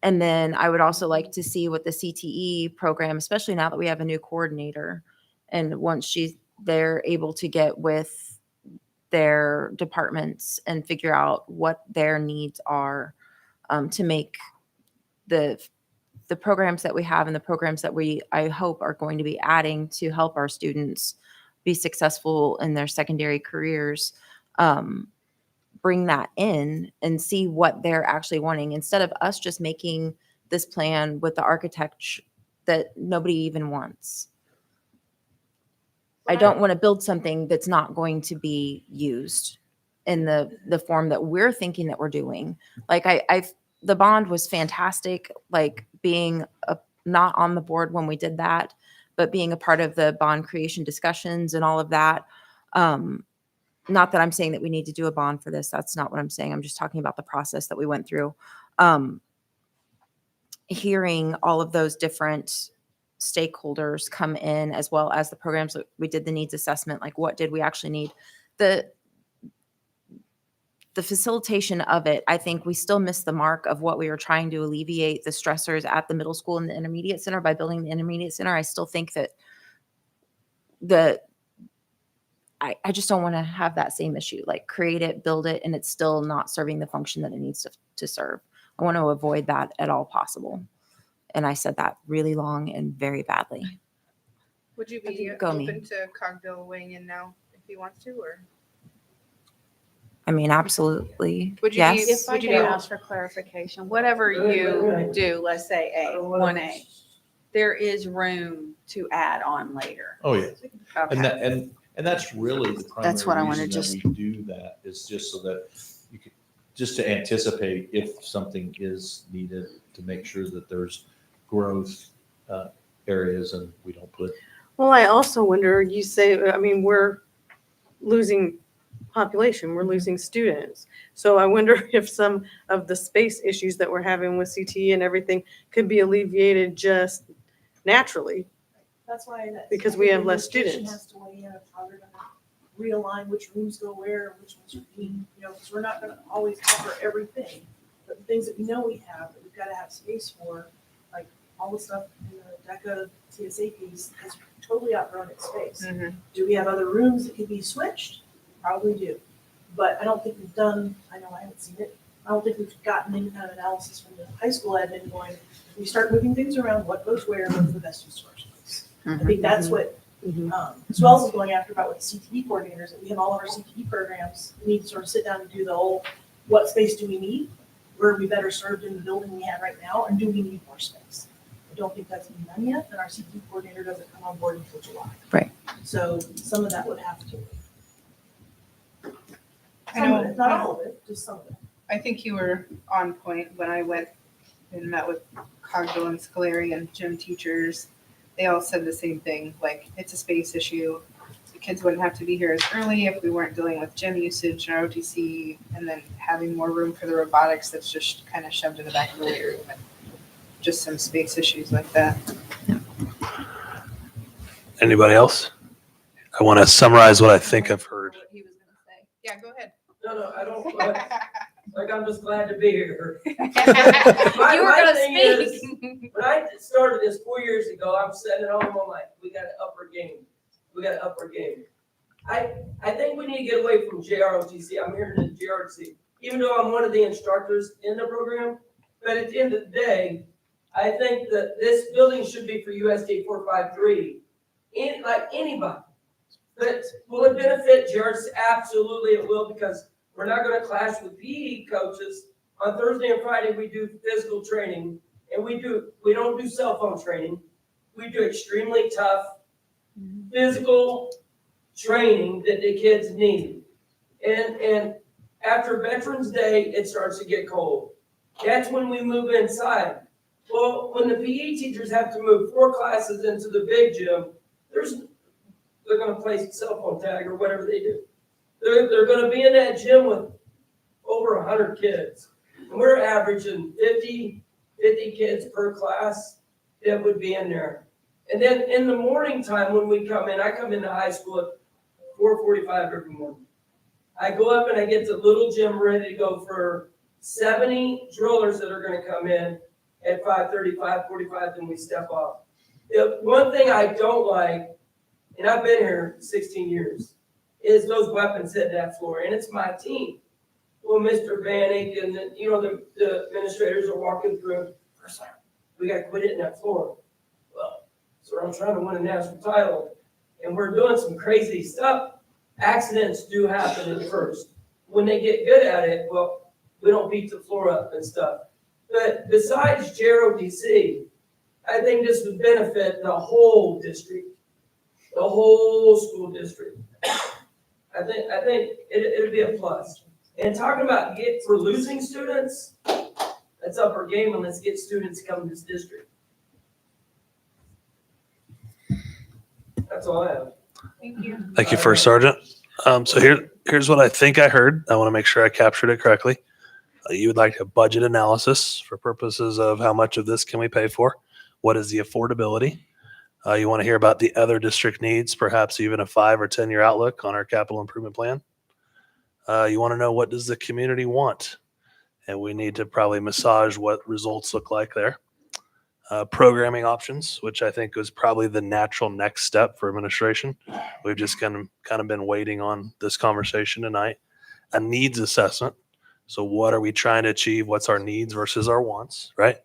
And then I would also like to see what the CTE program, especially now that we have a new coordinator, and once they're able to get with their departments and figure out what their needs are, to make the programs that we have and the programs that I hope are going to be adding to help our students be successful in their secondary careers, bring that in and see what they're actually wanting, instead of us just making this plan with the architect that nobody even wants. I don't want to build something that's not going to be used in the form that we're thinking that we're doing. Like the bond was fantastic, like being not on the board when we did that, but being a part of the bond creation discussions and all of that. Not that I'm saying that we need to do a bond for this. That's not what I'm saying. I'm just talking about the process that we went through. Hearing all of those different stakeholders come in, as well as the programs that we did the needs assessment, like what did we actually need? The facilitation of it, I think we still missed the mark of what we were trying to alleviate the stressors at the middle school and the intermediate center by building the intermediate center. I still think that I just don't want to have that same issue, like create it, build it, and it's still not serving the function that it needs to serve. I want to avoid that at all possible. And I said that really long and very badly. Would you be Go me. open to Cogdill weighing in now if he wants to, or? I mean, absolutely. Would you Yes. be, If I would you could be, ask for clarification, whatever you do, let's say A, 1A, there is room to add on later. Oh, yeah. Okay. And that's really the That's what I primary wanna reason that we do that, is just so that you could, just to anticipate if something is needed, to make sure that there's growth areas and we don't put. Well, I also wonder, you say, I mean, we're losing population, we're losing students. So I wonder if some of the space issues that we're having with CTE and everything could be alleviated just naturally. That's why. Because we have less Administration students. Has to weigh in of how they're gonna realign which rooms go where, which ones are being, because we're not gonna always cover everything. But the things that we know we have, that we've gotta have space for, like all the stuff in the DECA TSA piece has totally outgrown its space. Do we have other rooms that could be switched? Probably do. But I don't think we've done, I know I haven't seen it, I don't think we've gotten any kind of analysis from the high school admin going, if we start moving things around, what goes where, what's the best use of our space? I think that's what Swells is going after about with the CTE coordinators, that we have all of our CTE programs. We need to sort of sit down and do the whole what space do we need? Where are we better served in the building we have right now, and do we need more space? I don't think that's been done yet, and our CT coordinator doesn't come on board until July. Right. So some of that would have to. I Some of know- it, not all of it, just some of it. I think you were on point when I went and met with Cogdill and Scolari and gym teachers. They all said the same thing, like, it's a space issue. The kids wouldn't have to be here as early if we weren't dealing with gym usage and ROTC, and then having more room for the robotics that's just kind of shoved in the back of the weight room. And just some space issues like that. Anybody else? I want to summarize what I think I've heard. What he was gonna say. Yeah, go ahead. No, I don't, like, I'm just glad to be here. You My were gonna thing speak. is, when I started this 4 years ago, I'm sitting at home, I'm like, we got to up our game. We got to up our game. I think we need to get away from JROTC. I'm here to JROTC, even though I'm one of the instructors in the program. But at the end of the day, I think that this building should be for USD 453, like anybody. But will it benefit JROTC? Absolutely it will, because we're not going to clash with PE coaches. On Thursday and Friday, we do physical training, and we don't do cell phone training. We do extremely tough physical training that the kids need. And after Veterans Day, it starts to get cold. That's when we move inside. Well, when the PE teachers have to move 4 classes into the big gym, they're going to play cell phone tag or whatever they do. They're going to be in that gym with over 100 kids. And we're averaging 50 kids per class that would be in there. And then in the morning time when we come in, I come into high school at 4:45 every morning. I go up and I get the little gym ready to go for 70 drillers that are going to come in at 5:30, 5:45, then we step off. One thing I don't like, and I've been here 16 years, is those weapons hitting that floor, and it's my team. Well, Mr. Vanek and the administrators are walking through, we got to quit hitting that floor. Well, so I'm trying to win a national title, and we're doing some crazy stuff. Accidents do happen at first. When they get good at it, well, we don't beat the floor up and stuff. But besides JROTC, I think this would benefit the whole district, the whole school district. I think it'd be a plus. And talking about for losing students, let's up our game and let's get students to come to this district. That's all I have. Thank you. Thank you, First Sergeant. So here's what I think I heard. I want to make sure I captured it correctly. You would like a budget analysis for purposes of how much of this can we pay for? What is the affordability? You want to hear about the other district needs, perhaps even a 5 or 10 year outlook on our capital improvement plan. You want to know, what does the community want? And we need to probably massage what results look like there. Programming options, which I think was probably the natural next step for administration. We've just kind of been waiting on this conversation tonight. A needs assessment. So what are we trying to achieve? What's our needs versus our wants, right?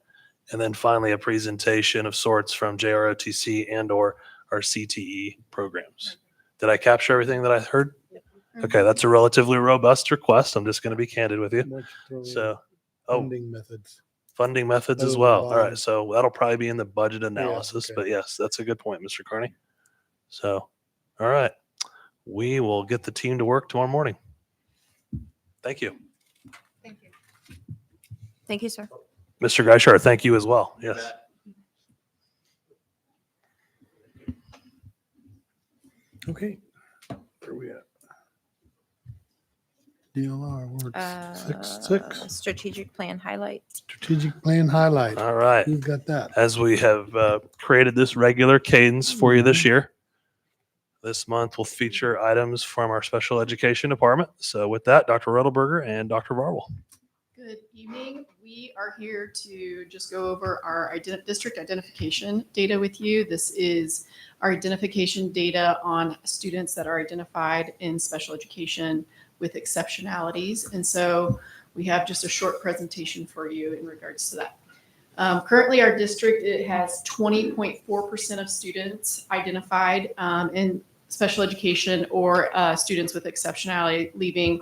And then finally, a presentation of sorts from JROTC and or our CTE programs. Did I capture everything that I heard? Okay, that's a relatively robust request. I'm just going to be candid with you. So, Funding methods. funding methods as Other than well. All right, bond. so that'll probably be in the budget analysis, okay. but yes, that's a good point, Mr. Carney. So, all right, we will get the team to work tomorrow morning. Thank you. Thank you. Thank you, sir. Mr. Geishar, thank you as well. Yes. Okay. Where are we at? DLR, we're at 6. Strategic plan highlight. Strategic plan highlight. All right. Who's got that? As we have created this regular cadence for you this year, this month will feature items from our special education department. So with that, Dr. Rodelberger and Dr. Varwell. Good evening. We are here to just go over our district identification data with you. This is our identification data on students that are identified in special education with exceptionalities. And so we have just a short presentation for you in regards to that. Currently, our district, it has 20.4% of students identified in special education or students with exceptionality, leaving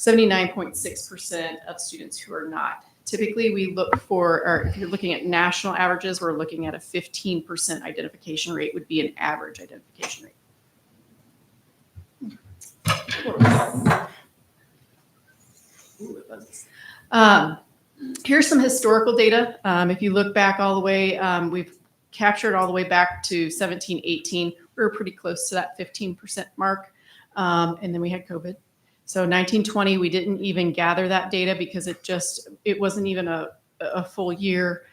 79.6% of students who are not. Typically, we look for, or if you're looking at national averages, we're looking at a 15% identification rate would be an average identification rate. Here's some historical data. If you look back all the way, we've captured all the way back to 17, 18. We were pretty close to that 15% mark. And then we had COVID. So 1920, we didn't even gather that data because it wasn't even a full year.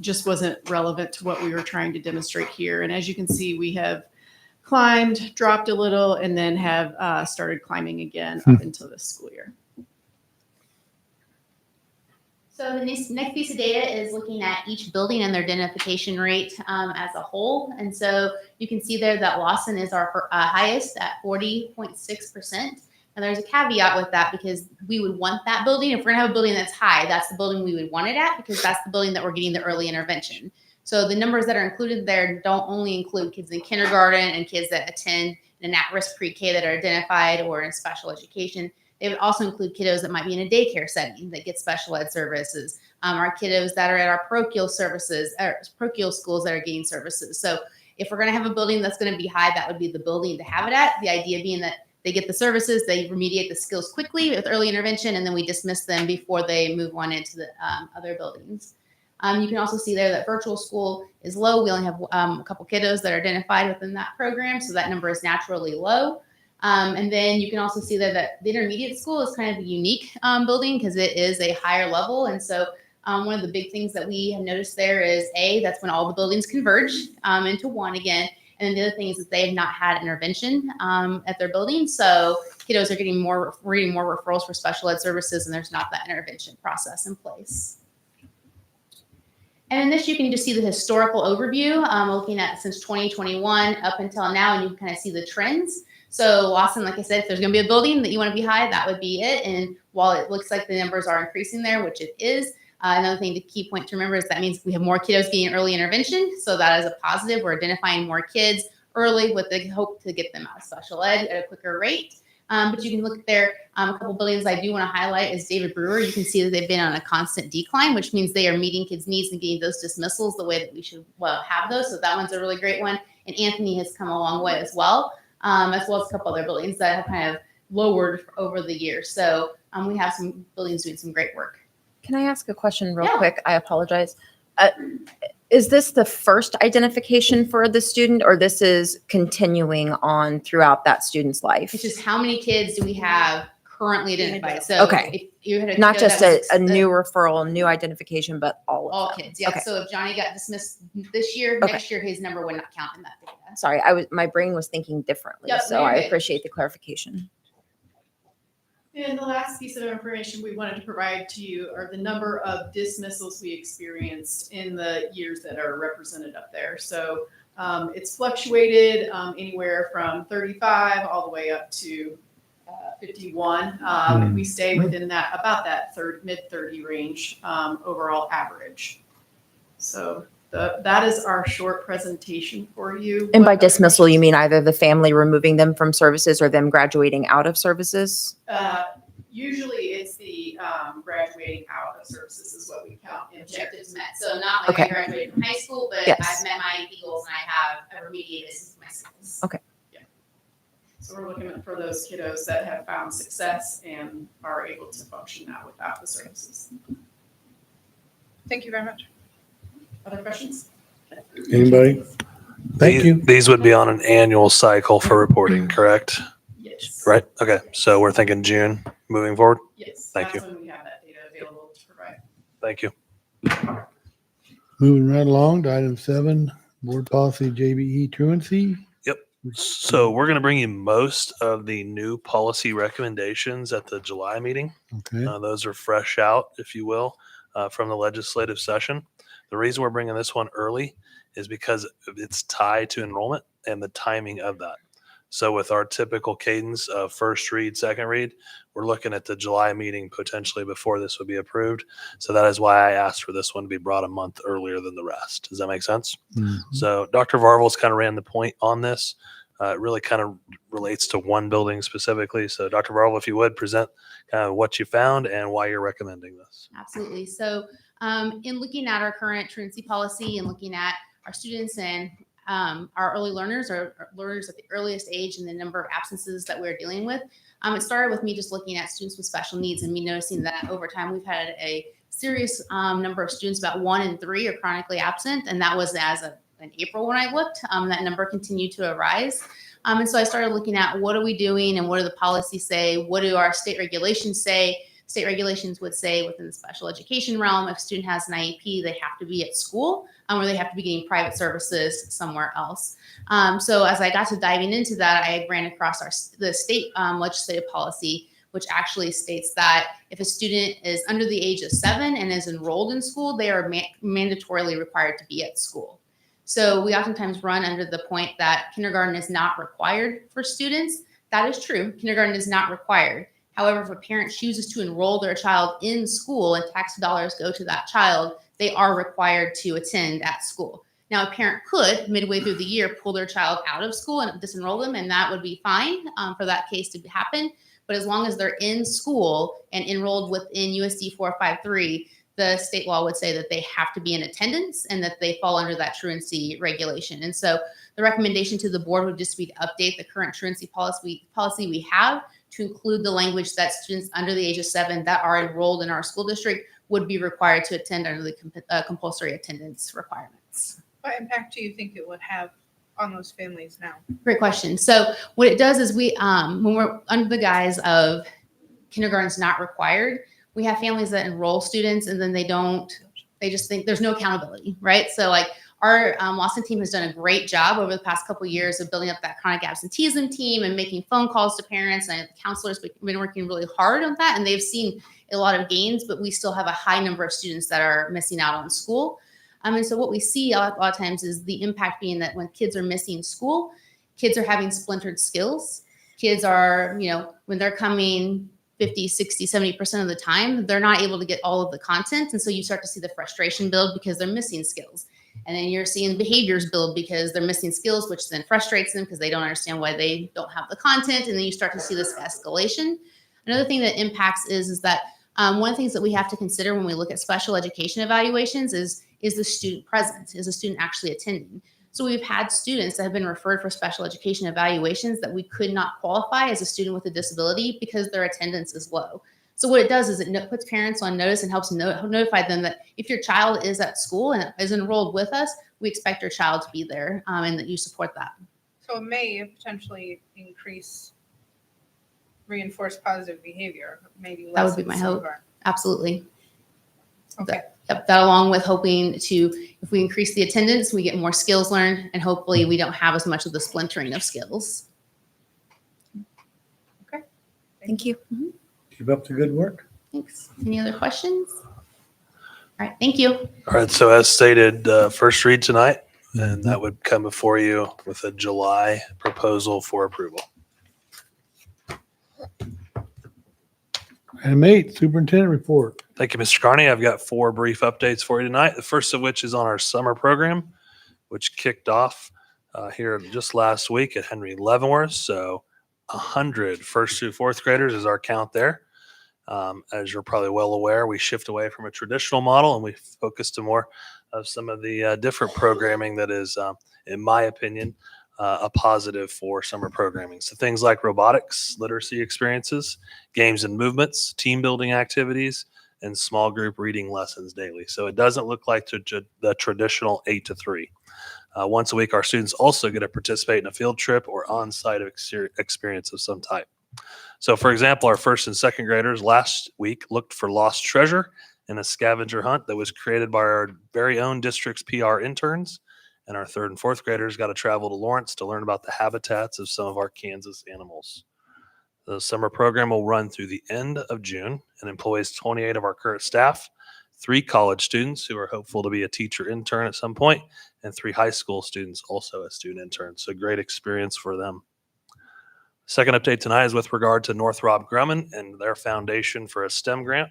Just wasn't relevant to what we were trying to demonstrate here. And as you can see, we have climbed, dropped a little, and then have started climbing again up until this school year. So the next piece of data is looking at each building and their identification rate as a whole. And so you can see there that Lawson is our highest at 40.6%. And there's a caveat with that because we would want that building. If we're gonna have a building that's high, that's the building we would want it at because that's the building that we're getting the early intervention. So the numbers that are included there don't only include kids in kindergarten and kids that attend an at-risk pre-K that are identified or in special education. They would also include kiddos that might be in a daycare setting that get special ed services, our kiddos that are at our parochial services, or parochial schools that are getting services. So if we're going to have a building that's going to be high, that would be the building to have it at. The idea being that they get the services, they remediate the skills quickly with early intervention, and then we dismiss them before they move on into the other buildings. You can also see there that virtual school is low. We only have a couple kiddos that are identified within that program, so that number is naturally low. And then you can also see there that the intermediate school is kind of a unique building because it is a higher level. And so one of the big things that we have noticed there is that's when all the buildings converge into one again. And then the other thing is that they have not had intervention at their building. So kiddos are getting more referrals for special ed services, and there's not that intervention process in place. And in this, you can just see the historical overview, looking at since 2021 up until now, and you can kind of see the trends. So Lawson, like I said, if there's going to be a building that you want to be high, that would be it. And while it looks like the numbers are increasing there, which it is, another thing to key point to remember is that means we have more kiddos getting early intervention. So that is a positive. We're identifying more kids early with the hope to get them out of special ed at a quicker rate. But you can look there. A couple buildings I do want to highlight is David Brewer. You can see that they've been on a constant decline, which means they are meeting kids' needs and getting those dismissals the way that we should have those. So that one's a really great one. And Anthony has come a long way as well as a couple other buildings that have kind of lowered over the years. So we have some buildings doing some great work. Can I ask a question real quick? I apologize. Is this the first identification for the student, or this is continuing on throughout that student's life? It's just how many kids do we have currently identified? So okay, if you had not kiddo just that was a new referral, new identification, but all kids. Yeah. Okay. So if Johnny got dismissed this year, next year his number would not count in that data. Sorry, my brain was thinking differently, Yep, so I appreciate the clarification. And the last piece of information we wanted to provide to you are the number of dismissals we experienced in the years that are represented up there. So it's fluctuated anywhere from 35 all the way up to 51. We stay within about that mid-30 range overall average. So that is our short presentation for you. And by dismissal, you mean either the family removing them from services or them graduating out of services? Usually it's the graduating out of services is what we count in Objectives met. So not like I graduated from high school, but Yes. I've met my goals and I have remediated my skills. Okay. Yeah. So we're looking for those kiddos that have found success and are able to function now without the services. Thank you very much. Other questions? Anybody? Thank you. These would be on an annual cycle for reporting, correct? Yes. Right? Okay. So we're thinking June moving forward. Yes. Thank you. That's when we have that data available to provide. Thank you. Moving right along to item 7, board policy JBE truancy. So we're going to bring you most of the new policy recommendations at the July meeting. Okay. Those are fresh out, if you will, from the legislative session. The reason we're bringing this one early is because it's tied to enrollment and the timing of that. So with our typical cadence of first read, second read, we're looking at the July meeting potentially before this would be approved. So that is why I asked for this one to be brought a month earlier than the rest. Does that make sense? Mhm. So Dr. Varvel's kind of ran the point on this. It really kind of relates to one building specifically. So Dr. Varvel, if you would present kind of what you found and why you're recommending this. Absolutely. So in looking at our current truancy policy and looking at our students and our early learners or learners at the earliest age and the number of absences that we're dealing with, it started with me just looking at students with special needs and me noticing that over time we've had a serious number of students, about 1 in 3 are chronically absent. And that was as of in April when I looked, that number continued to arise. And so I started looking at what are we doing and what do the policies say? What do our state regulations say? State regulations would say within the special education realm, if a student has an IEP, they have to be at school or they have to be getting private services somewhere else. So as I got to diving into that, I ran across the state legislative policy, which actually states that if a student is under the age of 7 and is enrolled in school, they are mandatorily required to be at school. So we oftentimes run under the point that kindergarten is not required for students. That is true. Kindergarten is not required. However, if a parent chooses to enroll their child in school and tax dollars go to that child, they are required to attend at school. Now, a parent could, midway through the year, pull their child out of school and disenroll them, and that would be fine for that case to happen. But as long as they're in school and enrolled within USD 453, the state law would say that they have to be in attendance and that they fall under that truancy regulation. And so the recommendation to the board would just be to update the current truancy policy we have to include the language that students under the age of 7 that are enrolled in our school district would be required to attend under the compulsory attendance requirements. What impact do you think it would have on those families now? Great question. So what it does is we, when we're under the guise of kindergarten's not required, we have families that enroll students and then they just think there's no accountability, right? So like our Lawson team has done a great job over the past couple of years of building up that chronic absenteeism team and making phone calls to parents, and the counselors have been working really hard on that, and they've seen a lot of gains, but we still have a high number of students that are missing out on school. And so what we see a lot of times is the impact being that when kids are missing school, kids are having splintered skills. Kids are, when they're coming 50, 60, 70% of the time, they're not able to get all of the content. And so you start to see the frustration build because they're missing skills. And then you're seeing behaviors build because they're missing skills, which then frustrates them because they don't understand why they don't have the content. And then you start to see this escalation. Another thing that impacts is that one of the things that we have to consider when we look at special education evaluations is the student present? Is the student actually attending? So we've had students that have been referred for special education evaluations that we could not qualify as a student with a disability because their attendance is low. So what it does is it puts parents on notice and helps notify them that if your child is at school and is enrolled with us, we expect your child to be there and that you support that. So it may potentially reinforce positive behavior, maybe That would be my hope. Absolutely. Okay. That along with hoping if we increase the attendance, we get more skills learned, and hopefully we don't have as much of the splintering of skills. Okay. Thank you. Keep up the good work. Thanks. Any other questions? All right. Thank you. All right. So as stated, first read tonight, and that would come before you with a July proposal for approval. Item 8, superintendent report. Thank you, Mr. Carney. I've got 4 brief updates for you tonight. The first of which is on our summer program, which kicked off here just last week at Henry Leavenworth. So 100 first through fourth graders is our count there. As you're probably well aware, we shift away from a traditional model and we focus to more of some of the different programming that is, in my opinion, a positive for summer programming. So things like robotics, literacy experiences, games and movements, team building activities, and small group reading lessons daily. So it doesn't look like the traditional 8 to 3. Once a week, our students also get to participate in a field trip or on-site experience of some type. So for example, our first and second graders last week looked for lost treasure in a scavenger hunt that was created by our very own district's PR interns. And our third and fourth graders got to travel to Lawrence to learn about the habitats of some of our Kansas animals. The summer program will run through the end of June and employs 28 of our current staff, 3 college students who are hopeful to be a teacher intern at some point, and 3 high school students also as student interns. So great experience for them. Second update tonight is with regard to Northrop Grumman and their foundation for a STEM grant.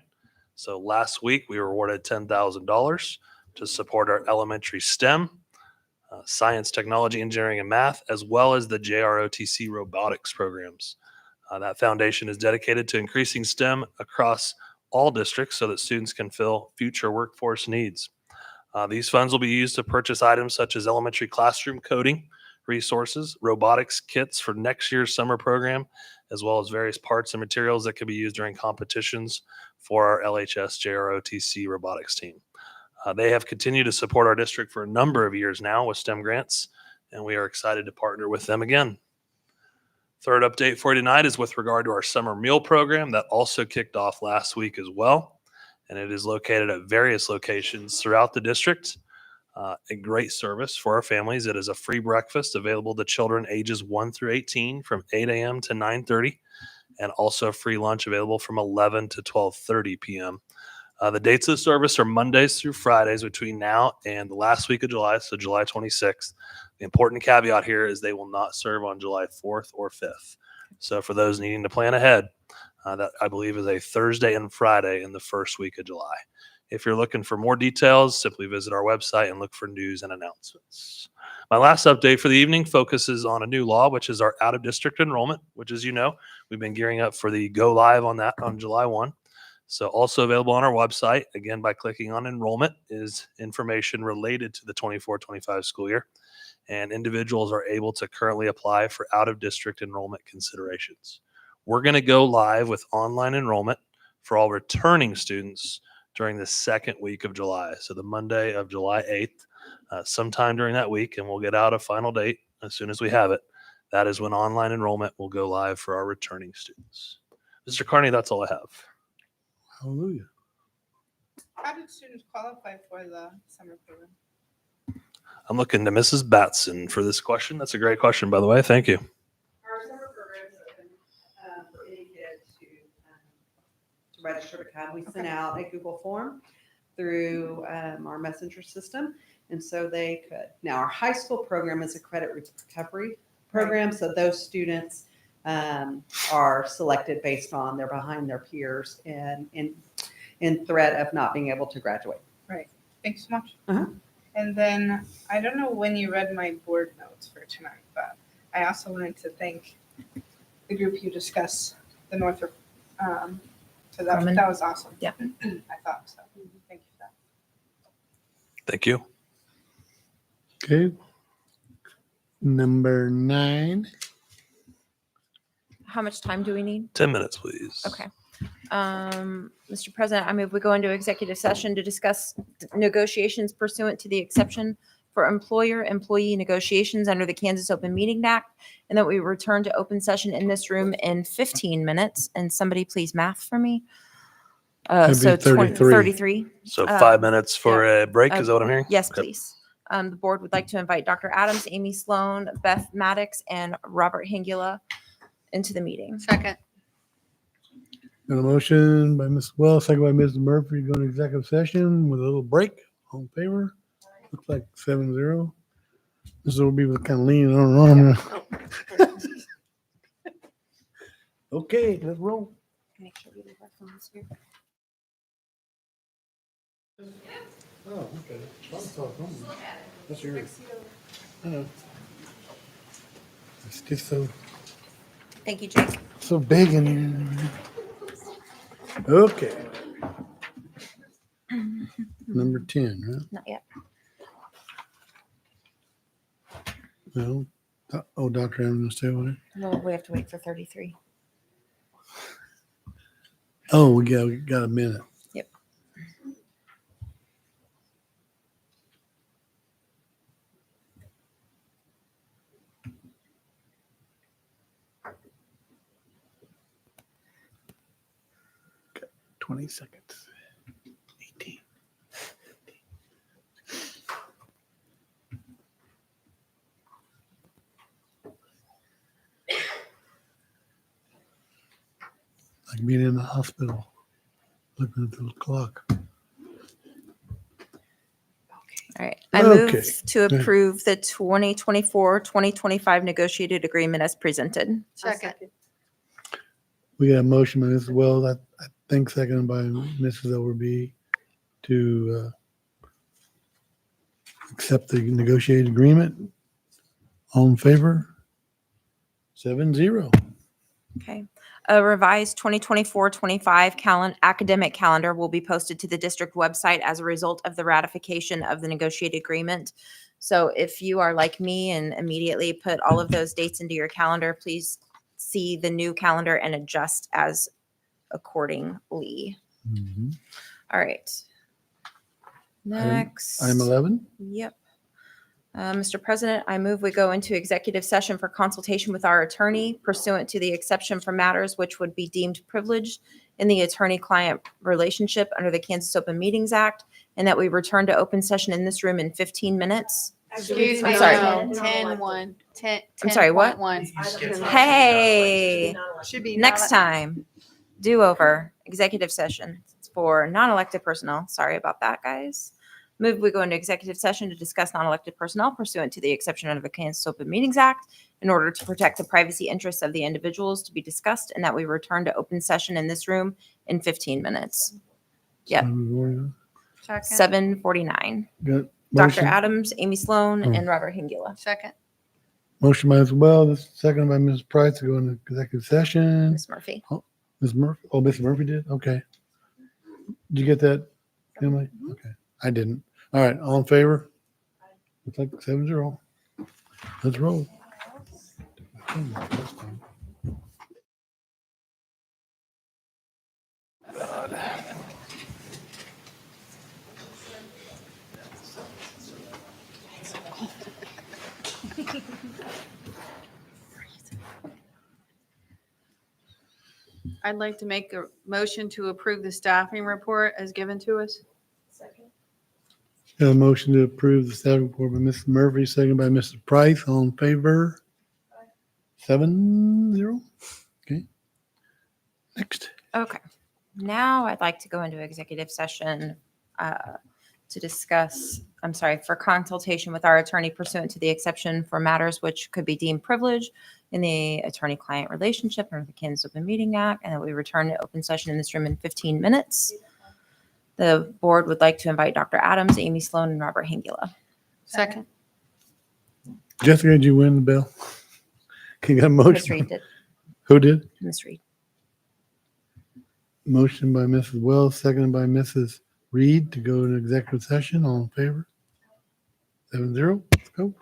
So last week we were awarded $10,000 to support our elementary STEM. science, technology, engineering, and math, as well as the JROTC robotics programs. That foundation is dedicated to increasing STEM across all districts so that students can fill future workforce needs. These funds will be used to purchase items such as elementary classroom coding resources, robotics kits for next year's summer program, as well as various parts and materials that can be used during competitions for our LHS JROTC robotics team. They have continued to support our district for a number of years now with STEM grants, and we are excited to partner with them again. Third update for you tonight is with regard to our summer meal program that also kicked off last week as well. And it is located at various locations throughout the district. A great service for our families. It is a free breakfast available to children ages 1 through 18 from 8 a.m. to 9:30, and also a free lunch available from 11 to 12:30 p.m. The dates of the service are Mondays through Fridays between now and the last week of July, so July 26th. The important caveat here is they will not serve on July 4th or 5th. So for those needing to plan ahead, that I believe is a Thursday and Friday in the first week of July. If you're looking for more details, simply visit our website and look for news and announcements. My last update for the evening focuses on a new law, which is our out-of-district enrollment, which, as you know, we've been gearing up for the go live on that on July 1. So also available on our website, again, by clicking on enrollment, is information related to the 24-25 school year. And individuals are able to currently apply for out-of-district enrollment considerations. We're going to go live with online enrollment for all returning students during the second week of July. So the Monday of July 8th, sometime during that week, and we'll get out a final date as soon as we have it. That is when online enrollment will go live for our returning students. Mr. Carney, that's all I have. Hallelujah. How did students qualify for the summer program? I'm looking to Mrs. Batson for this question. That's a great question, by the way. Thank you. Our summer program is open for any kid to register to come. We sent out a Google form through our messenger system, and so they could. Now, our high school program is a credit recovery program, so those students are selected based on they're behind their peers and in threat of not being able to graduate. Right. Thanks so much. Uh-huh. And then I don't know when you read my board notes for tonight, but I also wanted to thank the group you discussed, the Northrop. So that was awesome. Yeah. I thought so. Thank you for that. Thank you. Okay. Number 9. How much time do we need? 10 minutes, please. Okay. Mr. President, I move we go into executive session to discuss negotiations pursuant to the exception for employer-employee negotiations under the Kansas Open Meeting Act, and that we return to open session in this room in 15 minutes. And somebody please math for me. That'd be 33. 33. So 5 minutes for a break. Is that what I'm hearing? Yes, Okay. please. The board would like to invite Dr. Adams, Amy Sloan, Beth Maddox, and Robert Hingula into the meeting. Second. Got a motion by Ms. Wells, second by Ms. Murphy, to go into executive session with a little break. All in favor? Looks like 7-0. This will be kind of leaning on her arm. Okay, let's roll. Make sure we leave our phones here. Oh, okay. That's yours. It's just Thank you, Jake. so big in here. Okay. Number 10, right? Not yet. No. Oh, Dr. Adams is still with it. No, we have to wait for 33. Oh, we got a minute. Yep. Okay, 20 seconds. 18. Like being in the hospital, looking at the clock. All right. I move Okay. to approve the 2024-2025 negotiated agreement as presented. Second. We got a motion by Mrs. Wells, I think seconded by Mrs. Overby to accept the negotiated agreement. All in favor? 7-0. Okay. A revised 2024-25 academic calendar will be posted to the district website as a result of the ratification of the negotiated agreement. So if you are like me and immediately put all of those dates into your calendar, please see the new calendar and adjust as accordingly. Mhm. All right. Next. Item 11. Yep. Mr. President, I move we go into executive session for consultation with our attorney pursuant to the exception for matters which would be deemed privileged in the attorney-client relationship under the Kansas Open Meetings Act, and that we return to open session in this room in 15 minutes. Excuse I'm me, sorry. no, 10-1, 10, I'm sorry, what? 10.1. Hey, Should be next time, do over, executive session. It's for non-elected personnel. Sorry about that, guys. Move we go into executive session to discuss non-elected personnel pursuant to the exception under the Kansas Open Meetings Act in order to protect the privacy interests of the individuals to be discussed, and that we return to open session in this room in 15 minutes. Yep. 7:49. Got Dr. motion. Adams, Amy Sloan, Oh. and Robert Hingula. Second. Motion by as well. This seconded by Ms. Price to go into executive session. Ms. Murphy. Ms. Murphy. Oh, Ms. Murphy did? Okay. Did you get that, Emily? Okay. I didn't. All right. All in favor? Looks like 7-0. Let's roll. I'd like to make a motion to approve the staffing report as given to us. Got a motion to approve the staff report by Mr. Murphy, seconded by Mr. Price. All in favor? 7-0. Okay. Next. Okay. Now I'd like to go into executive session to discuss, for consultation with our attorney pursuant to the exception for matters which could be deemed privileged in the attorney-client relationship under the Kansas Open Meeting Act, and that we return to open session in this room in 15 minutes. The board would like to invite Dr. Adams, Amy Sloan, and Robert Hingula. Second. Jessica, did you win the bill? Can you get a Ms. motion? Reed did. Who did? Ms. Reed. Motion by Mrs. Wells, seconded by Mrs. Reed to go into executive session. All in favor? 7-0. Let's go.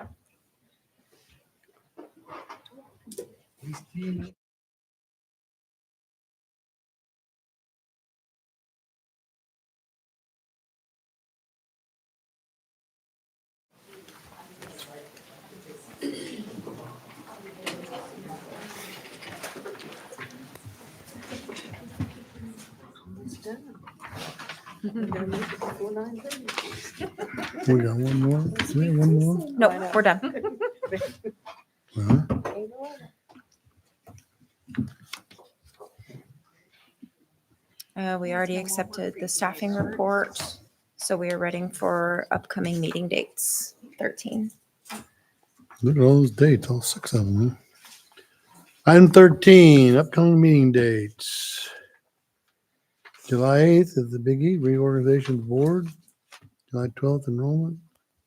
We got one more. Is there one more? No, we're done. Uh-huh. We already accepted the staffing report, so we are ready for upcoming meeting dates. 13. Look at all those dates, all 6 of them. Huh? Item 13, upcoming meeting dates. July 8th is the biggie, reorganization board. July 12th, enrollment.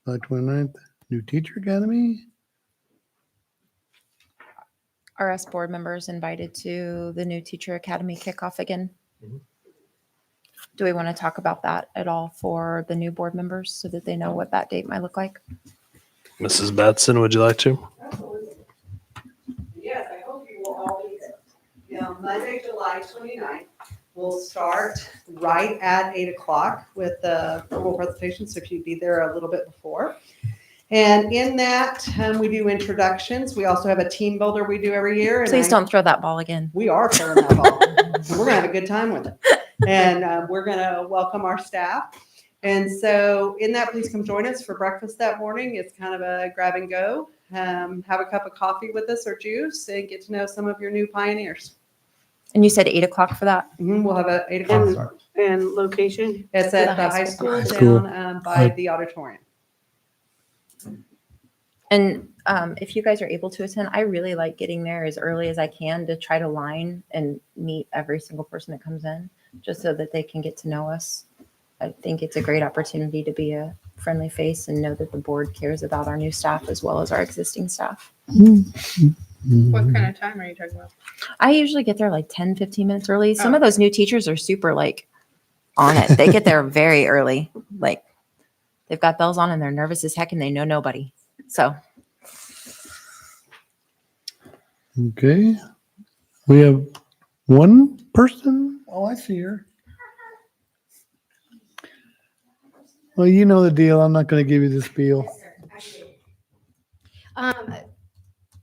July 29th, new teacher academy. Are us board members invited to the new teacher academy kickoff again? Mhm. Do we want to talk about that at all for the new board members so that they know what that date might look like? Mrs. Batson, would you like to? Yes, I hope you will all be there. Yeah, Monday, July 29th, we'll start right at 8 o'clock with the formal presentation, so if you'd be there a little bit before. And in that, we do introductions. We also have a team builder we do every year. and Please don't throw that ball again. We are throwing that ball. We're gonna have a good time with it. And we're gonna welcome our staff. And so in that, please come join us for breakfast that morning. It's kind of a grab and go. Have a cup of coffee with us or juice and get to know some of your new pioneers. And you said 8 o'clock for that? We'll have a 8 o'clock And- start. And location? It's The at the high high school. school High school. down by High- the auditorium. And if you guys are able to attend, I really like getting there as early as I can to try to line and meet every single person that comes in, just so that they can get to know us. I think it's a great opportunity to be a friendly face and know that the board cares about our new staff as well as our existing staff. What kind of time are you talking about? I usually get there like 10, 15 minutes early. Some Oh. of those new teachers are super like on it. They get there very early. Like they've got bells on and they're nervous as heck and they know nobody. So Okay. We have one person. Oh, I see her. Well, you know the deal. I'm not going to give you the spiel.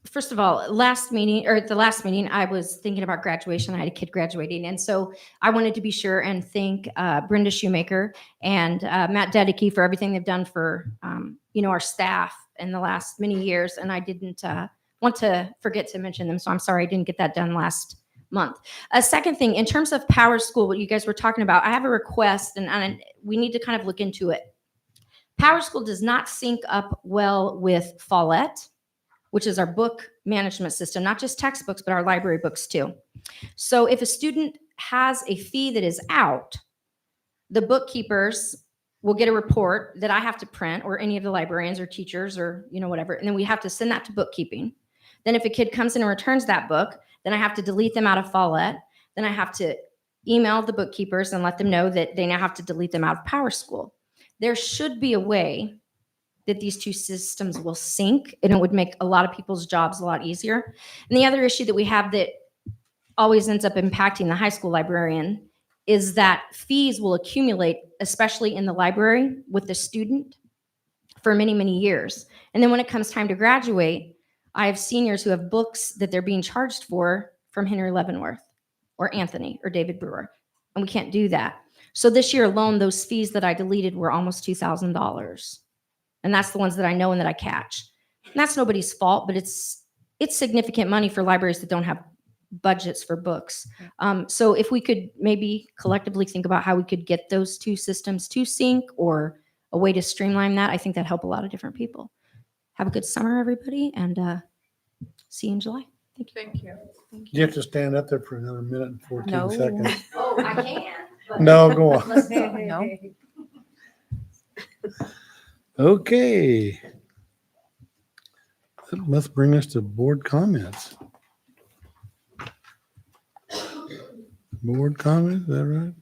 First of all, last meeting or at the last meeting, I was thinking about graduation. I had a kid graduating. And so I wanted to be sure and thank Brenda Shoemaker and Matt Dedeke for everything they've done for, our staff in the last many years. And I didn't want to forget to mention them. So I'm sorry I didn't get that done last month. A second thing, in terms of Power School, what you guys were talking about, I have a request and we need to kind of look into it. Power School does not sync up well with Follett, which is our book management system, not just textbooks, but our library books too. So if a student has a fee that is out, the bookkeepers will get a report that I have to print, or any of the librarians or teachers or, whatever. And then we have to send that to bookkeeping. Then if a kid comes in and returns that book, then I have to delete them out of Follett. Then I have to email the bookkeepers and let them know that they now have to delete them out of Power School. There should be a way that these two systems will sync, and it would make a lot of people's jobs a lot easier. And the other issue that we have that always ends up impacting the high school librarian is that fees will accumulate, especially in the library with the student, for many, many years. And then when it comes time to graduate, I have seniors who have books that they're being charged for from Henry Leavenworth or Anthony or David Brewer, and we can't do that. So this year alone, those fees that I deleted were almost $2,000. And that's the ones that I know and that I catch. And that's nobody's fault, but it's significant money for libraries that don't have budgets for books. So if we could maybe collectively think about how we could get those two systems to sync, or a way to streamline that, I think that'd help a lot of different people. Have a good summer, everybody, and see you in July. Thank you. Thank you. You have to stand up there for another minute and 14 No. seconds. Oh, I can. No, go on. No. Okay. That must bring us to board comments. Board comments, is that right?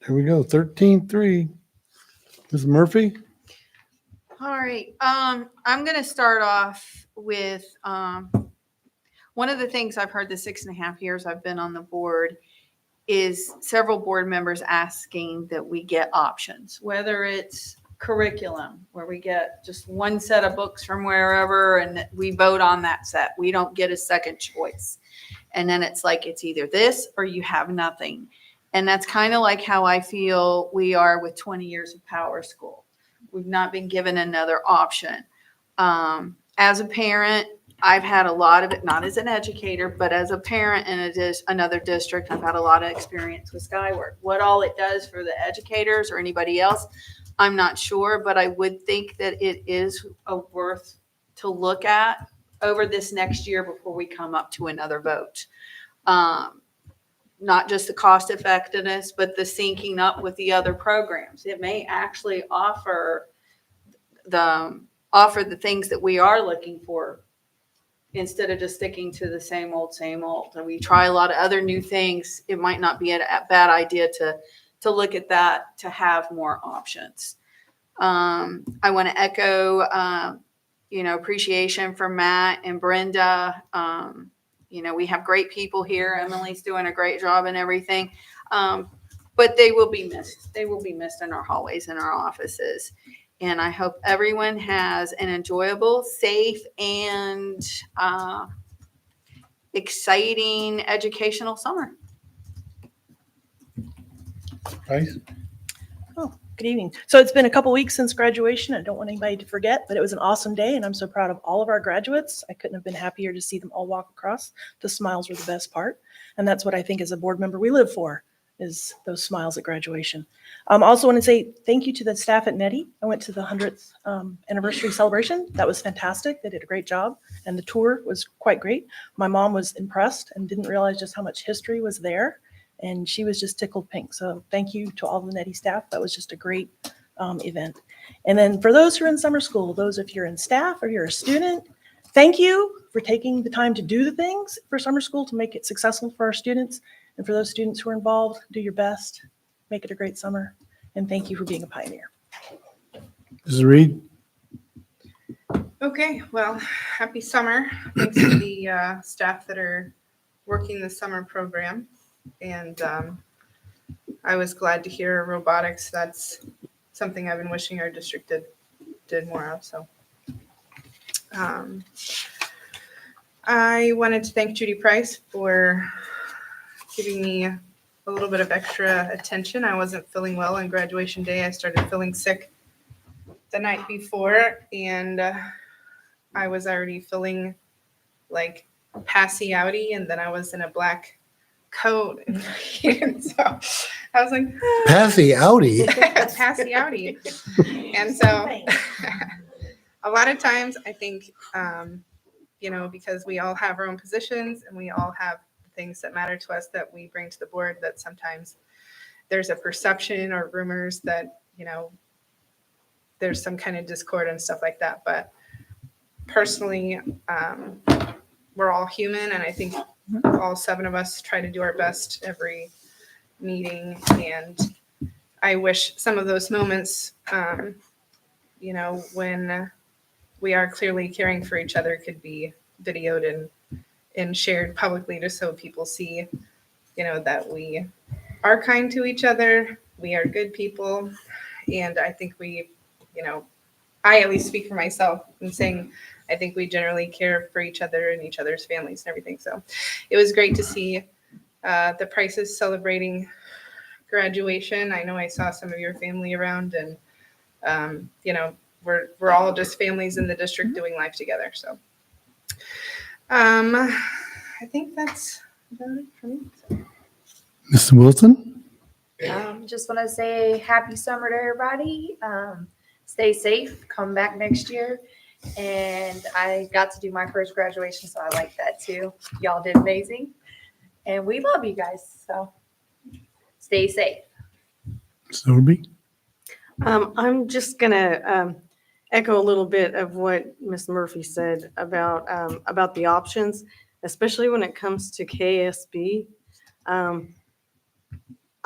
There we go, 13-3. Ms. Murphy? All right, I'm gonna start off with, one of the things I've heard the 6.5 years I've been on the board is several board members asking that we get options, whether it's curriculum, where we get just one set of books from wherever and we vote on that set. We don't get a second choice. And then it's like, it's either this or you have nothing. And that's kind of like how I feel we are with 20 years of Power School. We've not been given another option. As a parent, I've had a lot of it, not as an educator, but as a parent in another district, I've had a lot of experience with Skyward. What all it does for the educators or anybody else, I'm not sure, but I would think that it is worth to look at over this next year before we come up to another vote. Not just the cost effectiveness, but the syncing up with the other programs. It may actually offer the things that we are looking for, instead of just sticking to the same old. And we try a lot of other new things. It might not be a bad idea to look at that, to have more options. I want to echo, appreciation for Matt and Brenda. We have great people here. Emily's doing a great job and everything. But they will be missed. They will be missed in our hallways and our offices. And I hope everyone has an enjoyable, safe, and exciting educational summer. Price? Good evening. So it's been a couple weeks since graduation. I don't want anybody to forget, but it was an awesome day, and I'm so proud of all of our graduates. I couldn't have been happier to see them all walk across. The smiles were the best part, and that's what I think as a board member we live for, is those smiles at graduation. I also want to say thank you to the staff at NETI. I went to the 100th anniversary celebration. That was fantastic. They did a great job, and the tour was quite great. My mom was impressed and didn't realize just how much history was there. and she was just tickled pink. So thank you to all the Netty staff. That was just a great event. And then for those who are in summer school, those if you're in staff or you're a student, thank you for taking the time to do the things for summer school to make it successful for our students. And for those students who are involved, do your best, make it a great summer. And thank you for being a pioneer. Mrs. Reed? Okay, well, happy summer. Thanks to the staff that are working the summer program. And I was glad to hear robotics. That's something I've been wishing our district did more of. So I wanted to thank Judy Price for giving me a little bit of extra attention. I wasn't feeling well on graduation day. I started feeling sick the night before, and I was already feeling like passy-outy, and then I was in a black coat, and so I was like, Passy outie. passy-outy. And so a lot of times I think, because we all have our own positions and we all have things that matter to us that we bring to the board, that sometimes there's a perception or rumors that, there's some kind of discord and stuff like that. But personally, we're all human, and I think all 7 of us try to do our best every meeting. And I wish some of those moments, when we are clearly caring for each other, could be videoed and shared publicly, just so people see, that we are kind to each other. We are good people. And I think we, I at least speak for myself in saying, I think we generally care for each other and each other's families and everything. So it was great to see the Prices celebrating graduation. I know I saw some of your family around, and, we're all just families in the district doing life together. So I think that's about it for me. Mr. Wilson? Just want to say happy summer to everybody. Stay safe. Come back next year. And I got to do my first graduation, so I like that too. Y'all did amazing. And we love you guys. So stay safe. Soberby? I'm just gonna echo a little bit of what Ms. Murphy said about the options, especially when it comes to KSB.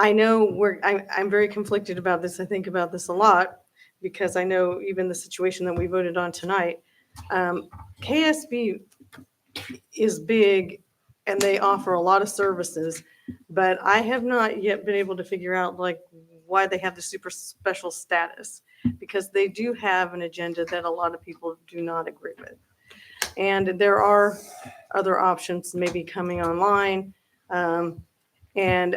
I know I'm very conflicted about this. I think about this a lot because I know even the situation that we voted on tonight. KSB is big and they offer a lot of services, but I have not yet been able to figure out why they have the super special status, because they do have an agenda that a lot of people do not agree with. And there are other options maybe coming online. And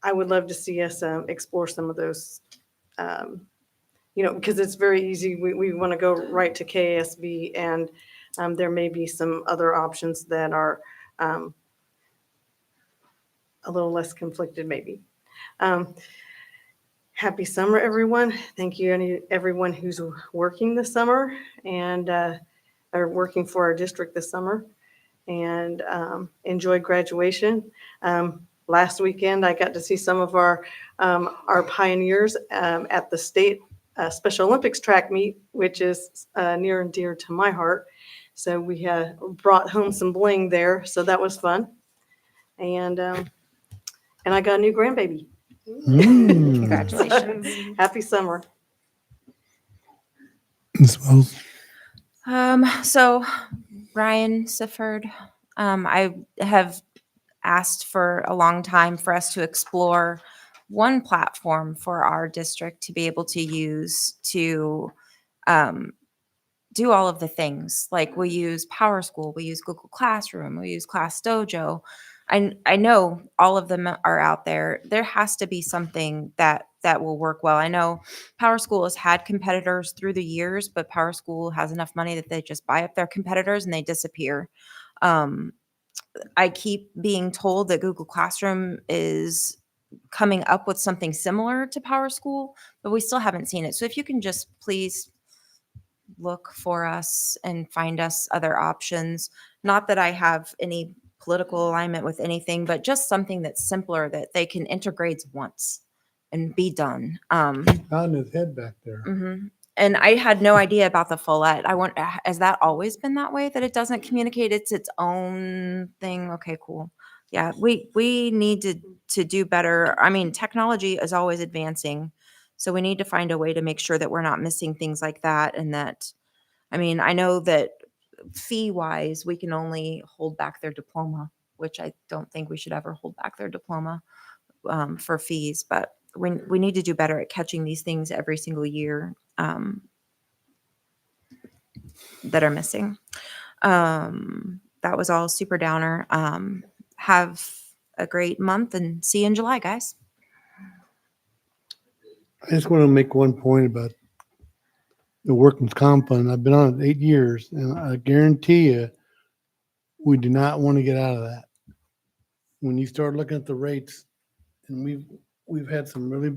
I would love to see us explore some of those, because it's very easy. We want to go right to KSB, and there may be some other options that are a little less conflicted maybe. Happy summer, everyone. Thank you, everyone who's working this summer and are working for our district this summer, and enjoy graduation. Last weekend, I got to see some of our pioneers at the state Special Olympics track meet, which is near and dear to my heart. So we brought home some bling there, so that was fun. And I got a new grandbaby. Congratulations. Happy summer. Ms. Wells? So Ryan Sifford, I have asked for a long time for us to explore one platform for our district to be able to use to do all of the things. Like we use Power School, we use Google Classroom, we use Class Dojo. I know all of them are out there. There has to be something that will work well. I know Power School has had competitors through the years, but Power School has enough money that they just buy up their competitors and they disappear. I keep being told that Google Classroom is coming up with something similar to Power School, but we still haven't seen it. So if you can just please look for us and find us other options. Not that I have any political alignment with anything, but just something that's simpler that they can enter grades once and be done. Nodding his head back there. Mhm. And I had no idea about the Follette. Has that always been that way, that it doesn't communicate? It's its own thing. Okay, cool. Yeah, we need to do better. I mean, technology is always advancing. So we need to find a way to make sure that we're not missing things like that. And that, I mean, I know that fee wise, we can only hold back their diploma, which I don't think we should ever hold back their diploma for fees, but we need to do better at catching these things every single year that are missing. That was all super downer. Have a great month and see you in July, guys. I just want to make one point about the workman's comp fund. I've been on it 8 years, and I guarantee you, we do not want to get out of that. When you start looking at the rates, and we've had some really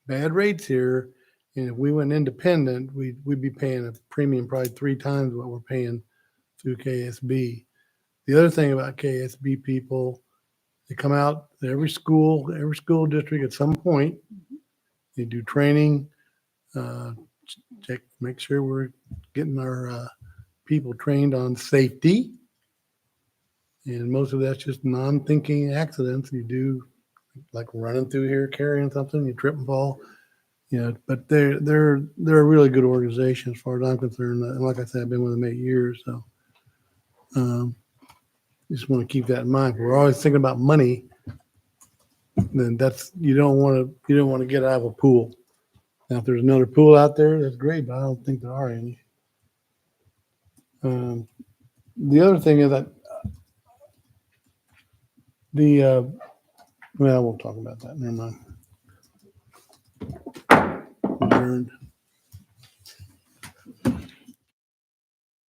bad rates here, and if we went independent, we'd be paying a premium probably 3 times what we're paying through KSB. The other thing about KSB people, they come out to every school district at some point. They do training, check, make sure we're getting our people trained on safety. And most of that's just non-thinking accidents. You do like running through here, carrying something, you trip and fall. But they're a really good organization as far as I'm concerned. And like I said, I've been with them 8 years, so just want to keep that in mind. We're always thinking about money. Then you don't want to get out of a pool. Now, if there's another pool out there, that's great, but I don't think there are any. The other thing is that well, I won't talk about that. Never mind. Adjourned.